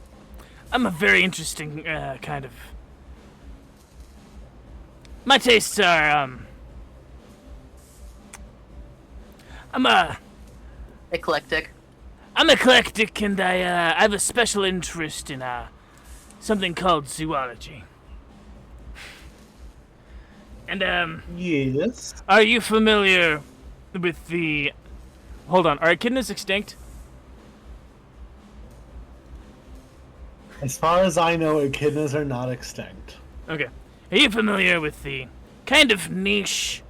I'm a very interesting kind of... My tastes are, Eclectic. I'm eclectic, and I have a special interest in something called zoology. And Yes. are you familiar with the? Hold on, are echidnas extinct? As far as I know, echidnas are not extinct. Okay. Are you familiar with the kind of niche,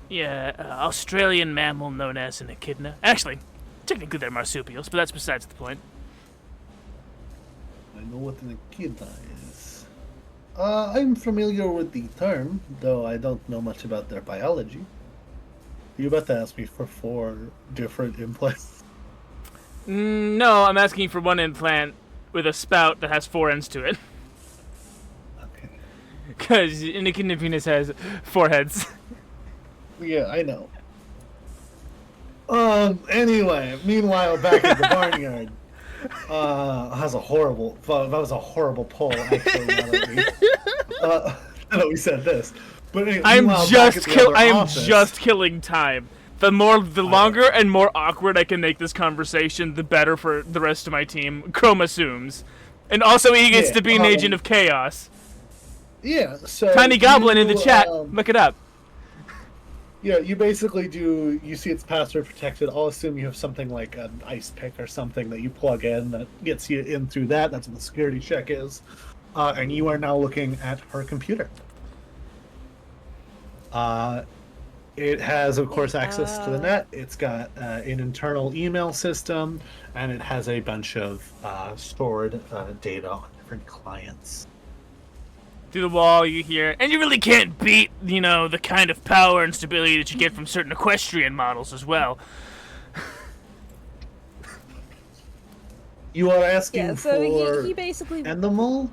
Australian mammal known as an echidna? Actually, technically they're marsupials, but that's besides the point. I know what an echidna is. I'm familiar with the term, though I don't know much about their biology. You about to ask me for 4 different implants? No, I'm asking for one implant with a spout that has 4 ends to it. Okay. Because an echidna penis has 4 heads. Yeah, I know. Anyway, meanwhile, back at the barnyard, that was a horrible poll, actually. Now that we said this, but anyway, I am meanwhile, just killing time. The longer and more awkward I can make this conversation, the better for the rest of my team. Chrome assumes, and also he gets to be an agent of chaos. Yeah. So Tiny Goblin in the chat. Look it up. Yeah, you basically do. You see it's password protected. I'll assume you have something like an ice pick or something that you plug in that gets you in through that. That's what the security check is. And you are now looking at her computer. It has, of course, access to the net. It's got an internal email system, and it has a bunch of stored data on different clients. Through the wall, you hear, and you really can't beat, the kind of power and stability that you get from certain equestrian models as well. You are asking Yeah, so for he basically animal?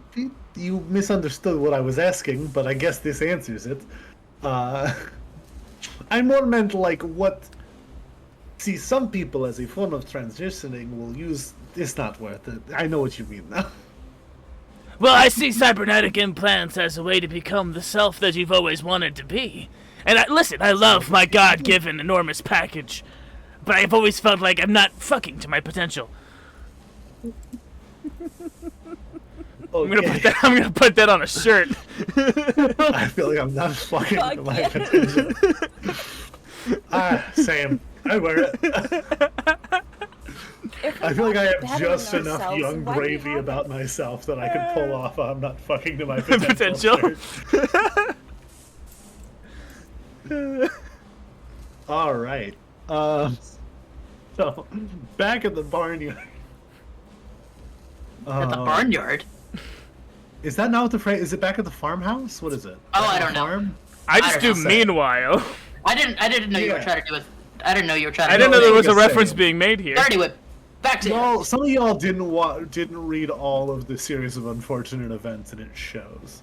You misunderstood what I was asking, but I guess this answers it. I more meant like what. See, some people as a form of transitioning will use. It's not worth it. I know what you mean now. Well, I see cybernetic implants as a way to become the self that you've always wanted to be. And listen, I love my God-given enormous package, but I've always felt like I'm not fucking to my potential. Okay. I'm gonna put that on a shirt. I feel like I'm not fucking to my potential. Same. I wear it. I feel like I have just enough young gravy about myself that I can pull off. I'm not fucking to my potential. All right. So back at the barnyard. At the barnyard? Is that not what the phrase? Is it back at the farmhouse? What is it? Oh, I don't know. I just do meanwhile. I didn't know you were trying to do it. I didn't know you were trying to. I didn't know there was a reference being made here. Anyway, back to. Well, some of y'all didn't read all of the series of unfortunate events, and it shows.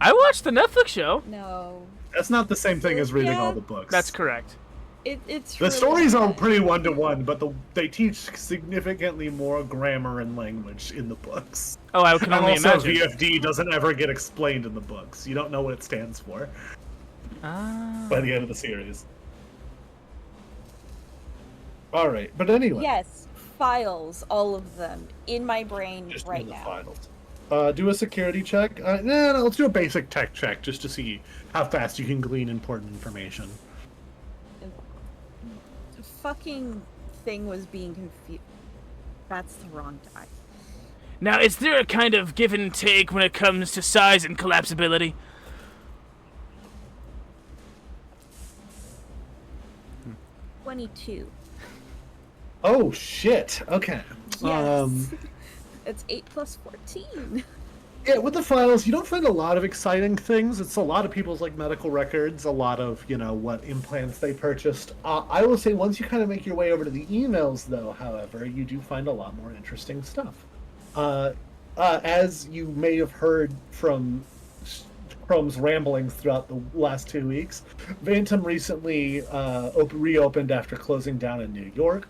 I watched the Netflix show. No. That's not the same thing as reading all the books. That's correct. It's the stories are pretty one-to-one, but they teach significantly more grammar and language in the books. Oh, I can only imagine. VFD doesn't ever get explained in the books. You don't know what it stands for by the end of the series. All right, but anyway. Yes, files, all of them, in my brain just right the now. Files. Do a security check. No, let's do a basic tech check just to see how fast you can glean important information. The fucking thing was being confused. That's the wrong die. Now, is there a kind of give and take when it comes to size and collapsibility? Hmm. 22. Oh shit! Okay. Yes. It's 8 plus 14. Yeah, with the files, you don't find a lot of exciting things. It's a lot of people's like medical records, a lot of what implants they purchased. I will say once you kind of make your way over to the emails, though, however, you do find a lot more interesting stuff. As you may have heard from Chrome's ramblings throughout the last 2 weeks, Vantom recently reopened after closing down in New York,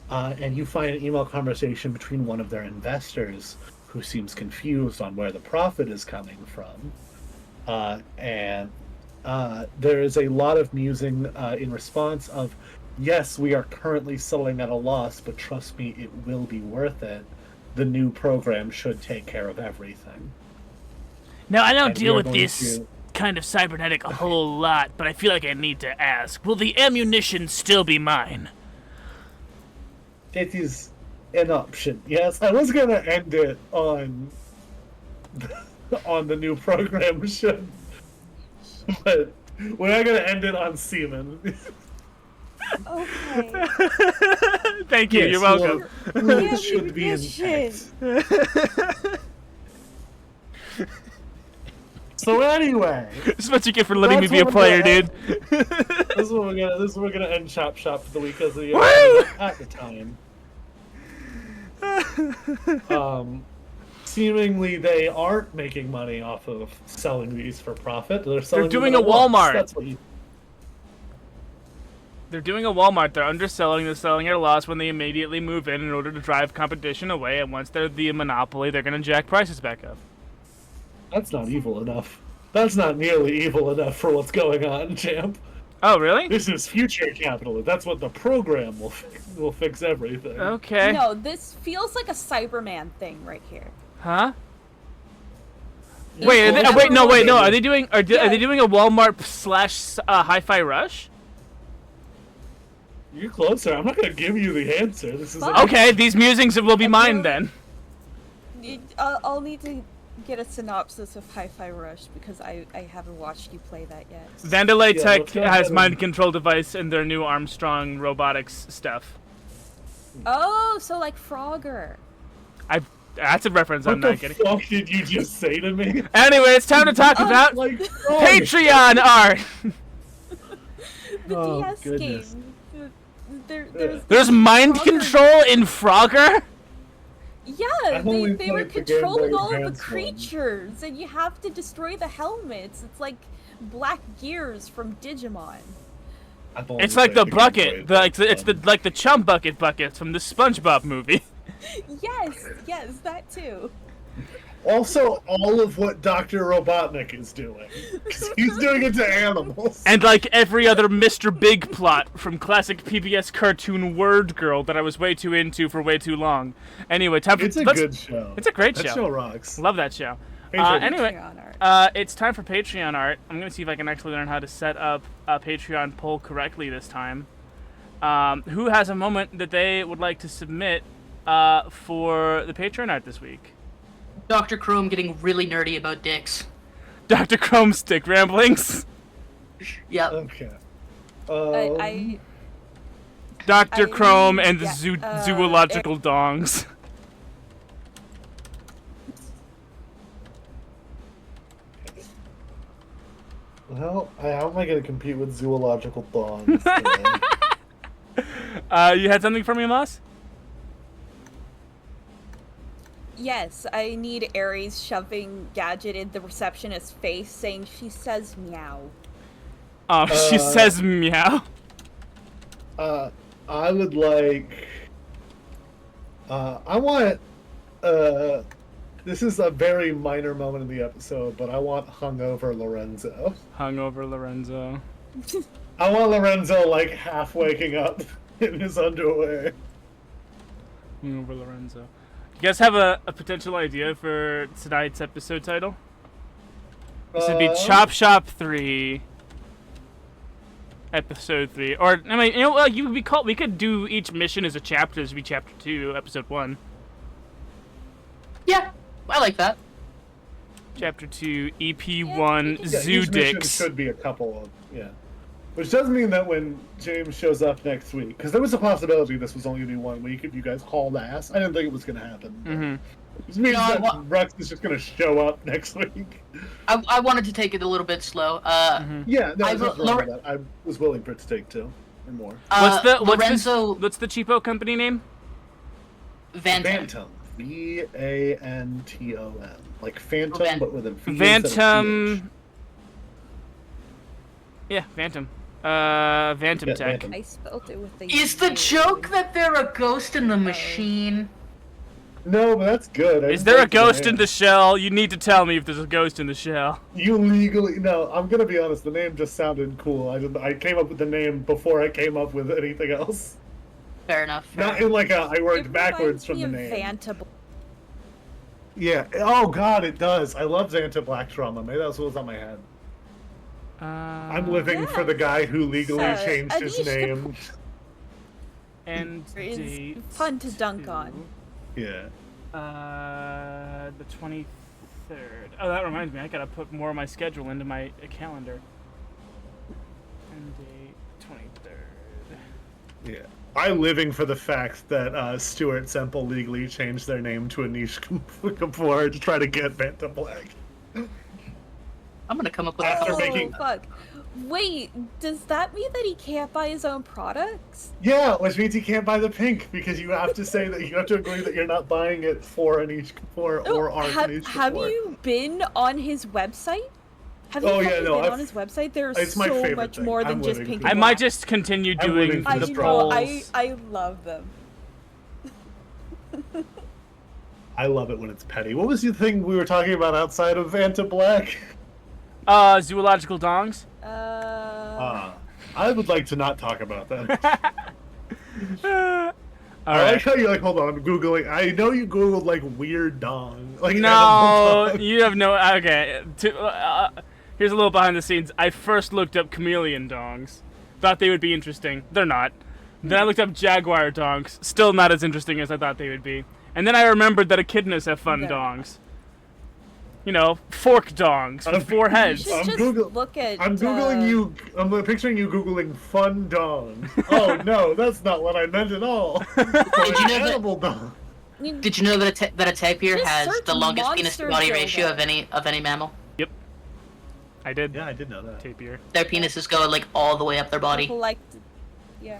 and you find an email conversation between one of their investors who seems confused on where the profit is coming from. And there is a lot of musing in response of, yes, we are currently selling at a loss, but trust me, it will be worth it. The new program should take care of everything. Now, I don't deal with this kind of cybernetic a whole lot, but I feel like I need to ask, will the ammunition still be mine? It is an option, yes. I was going to end it on the new program should, but we're not going to end it on semen. Okay. Thank you, yes, you're welcome. Rules should be intact. So anyway, this is what you get for letting me be a player, dude. This is what we're gonna end ChopShop for the week of the at the time. Seemingly they aren't making money off of selling these for profit. They're doing a Walmart. That's what you. They're doing a Walmart. They're underselling. They're selling at a loss when they immediately move in order to drive competition away. And once they're the monopoly, they're gonna jack prices back up. That's not evil enough. That's not nearly evil enough for what's going on, champ. Oh, really? This is future capitalism. That's what the program will fix everything. Okay. No, this feels like a Cyberman thing right here. Huh? Wait, no. Are they doing a Walmart / Hi-Fi Rush? You're closer. I'm not gonna give you the answer. This is okay. These musings will be mine then. I'll need to get a synopsis of Hi-Fi Rush because I haven't watched you play that yet. Vandalay Tech has mind control device in their new Armstrong robotics stuff. Oh, so like Frogger. That's a reference I'm not getting. What the fuck did you just say to me? Anyway, it's time to talk about Patreon art. The DS game. There's mind control in Frogger? Yeah, I've only they were played the Game Boy controlling all of the Advance one. creatures, and you have to destroy the helmets. It's like Black Gears from Digimon. I've only It's like played the Game bucket, Boy it's Advance like the chum buckets from the SpongeBob movie. Yes, that too. Also, all of what Dr. Robotnik is doing. 'Cause he's doing it to animals. And like every other Mr. Big plot from classic PBS cartoon Word Girl that I was way too into for way too long. Anyway, time for It's a good show. It's a great That show. show rocks. Love that show. Patreon. Anyway, Patreon art. it's time for Patreon art. I'm gonna see if I can actually learn how to set up a Patreon poll correctly this time. Who has a moment that they would like to submit for the Patreon art this week? Dr. Chrome getting really nerdy about dicks. Dr. Chromestick ramblings. Yep. Okay. I Dr. Chrome and the yeah, zoological dongs. Well, how am I going to compete with zoological dogs? You had something for me, Moss? Yes, I need Aries shoving Gadget in the receptionist's face, saying she says meow. Oh, she says meow. I would like... I want... this is a very minor moment in the episode, but I want hungover Lorenzo. Hungover Lorenzo. I want Lorenzo, like, half waking up in his underwear. Hungover Lorenzo. You guys have a potential idea for tonight's episode title? This would be ChopShop 3. Episode 3. Or, I mean, you know, well, we could do each mission as a chapter. This would be Chapter 2, Episode 1. Yeah, I like that. Chapter 2, EP1, Yeah, Zoo each mission Dicks. should be a couple of, yeah. Which does mean that when James shows up next week, because there was a possibility this was only going to be 1 week if you guys hauled ass. I didn't think it was going to happen. Mm-hmm. Which means that Rex is just going to show up next week. I wanted to take it a little bit slow. Yeah, no, I there's nothing will- wrong with that. I was willing for it to take 2 or more. Lorenzo What's the cheapo company name? Vantom. Vantom. Vantom. Like Phantom, Van- but with a V instead of Vantom. TH. Yeah, Vantom. Vantom Yeah, Tech. Vantom. I spelled it with a Is the U. joke that they're a ghost in the machine? No, but that's good. Is there a ghost in the shell? You need to tell me if there's a ghost in the shell. You legally... No, I'm going to be honest. The name just sounded cool. I came up with the name before I came up with anything else. Fair enough. Not in like a... I worked It backwards reminds from the me of name. Vantable. Yeah. Oh, God, it does. I love Xanta Black Trauma. Maybe that's what was on my head. I'm living for the guy who legally So, changed his Anish name. And It's date fun to dunk on. Yeah. The 23rd. Oh, that reminds me. I gotta put more of my schedule into my calendar. And date 23rd. Yeah. I'm living for the fact that Stuart Semple legally changed their name to Anish Kapoor to try to get Vantom Black. I'm gonna come up with After Oh, making- fuck. Wait, does that mean that he can't buy his own products? Yeah, which means you can't buy the pink because you have to say that you have to agree that you're not buying it for Anish Kapoor or our Anish Kapoor. Have you been on his website? Have you Oh, yeah, fucking no, been I've- on his website? There's it's my so favorite much thing. more than I'm just living pink for and I might black. just continue I'm doing living for I the the know, polls. I love them. I love it when it's petty. What was the thing we were talking about outside of Vanta Black? Zoological dongs. I would like to not talk about that. All I like right. how you're like, hold on, I'm Googling. I know you Googled, like, weird dong. Like, No, animal dong. you have no. Okay. Here's a little behind the scenes. I first looked up chameleon dongs. Thought they would be interesting. They're not. Then I looked up jaguar dongs. Still not as interesting as I thought they would be. And then I remembered that echidnas have fun They're dongs. You know, fork dongs with 4 You heads. should I'm just Google- look at. I'm Googling you. I'm picturing you Googling fun dong. Oh, no, that's not what I meant at all. Did you know that? Animal dong. Did you know that that a tapir Just has search the longest penis to body monster ratio dildo. of any mammal? I did. Yeah, I did know that. Tapir. Their penises go like all the way up their body. Like, yeah.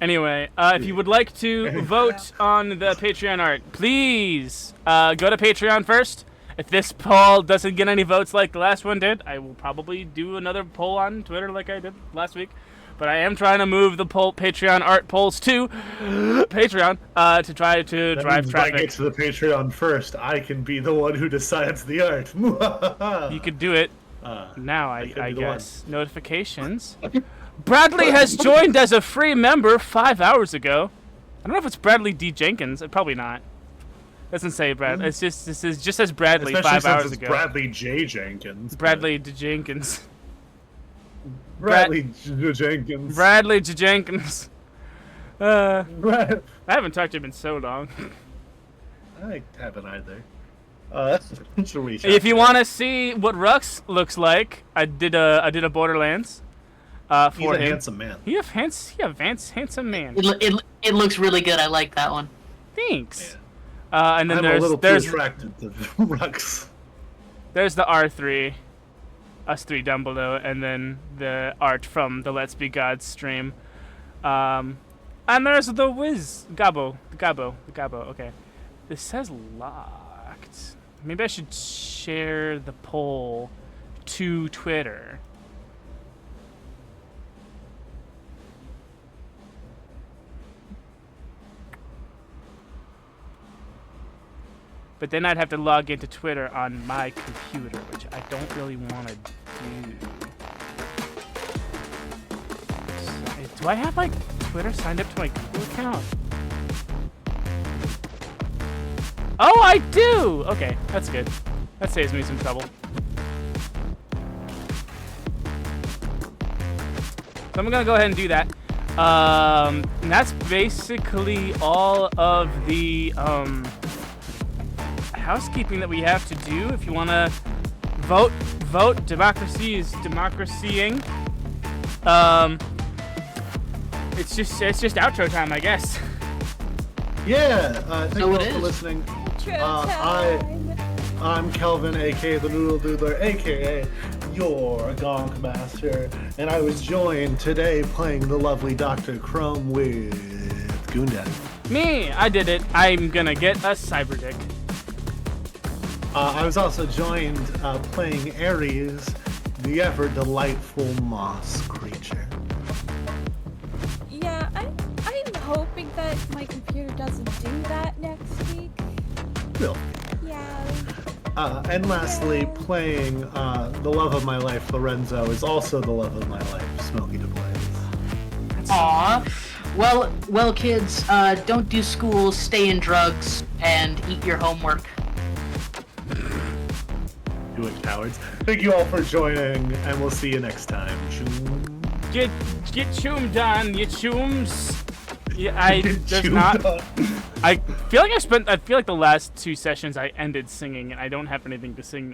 Anyway, if you would like to vote on the Patreon art, please go to Patreon first. If this poll doesn't get any votes like the last one did, I will probably do another poll on Twitter like I did last week. But I am trying to move the Patreon art polls to Patreon to try to drive traffic. If I get to the Patreon first, I can be the one who decides the art. You could do it now, I guess. One. Notifications. Bradley has joined as a free member 5 hours ago. I don't know if it's Bradley D. Jenkins. Probably not. Doesn't say Brad. It's just says Bradley. Especially 5 hours it's ago. Bradley J. Jenkins. Bradley D. Jenkins. Bradley J. Jenkins. Bradley J. Jenkins. I Brad. haven't talked to him in so long. I haven't either. Should we If you want to see what Rux looks like, I did a Borderlands. He's a handsome man. He a handsome man. It looks really good. I like that one. Thanks. Yeah. And then I'm a little too there's attracted to Rux. There's the R3, us three down below, and then the art from the Let's Be Gods stream. And there's the Wiz Gabo. Okay, this says locked. Maybe I should share the poll to Twitter. But then I'd have to log into Twitter on my computer, which I don't really want to do. So, do I have, like, Twitter signed up to my Google account? Oh, I do! Okay, that's good. That saves me some trouble. So I'm gonna go ahead and do that. And that's basically all of the, housekeeping that we have to do. If you want to vote. Democracy is democracying. It's just outro time, I guess. Yeah. Thank you all it for is. listening. Time. I'm Kelvin, aka thenoodledoodler, aka your Gonk Master, and I was joined today playing the lovely Dr. Chrome with Goondaddy. Me, I did it. I'm gonna get a cyber dick. I was also joined playing Ares, the ever delightful moss creature. Yeah, I'm hoping that my computer doesn't do that next week. Bill. Yeah. And lastly, playing the love of my life, Lorenzo, is also the love of my life, Smoaky the Blaze. Aw. Well, kids, don't do school, stay in drugs, and eat your homework. Do it, cowards. Thank you all for joining, and we'll see you next time. Choom. Get choomed on, you chooms. Yeah, there's Choomed not. on. I feel like the last two sessions I ended singing, and I don't have anything to sing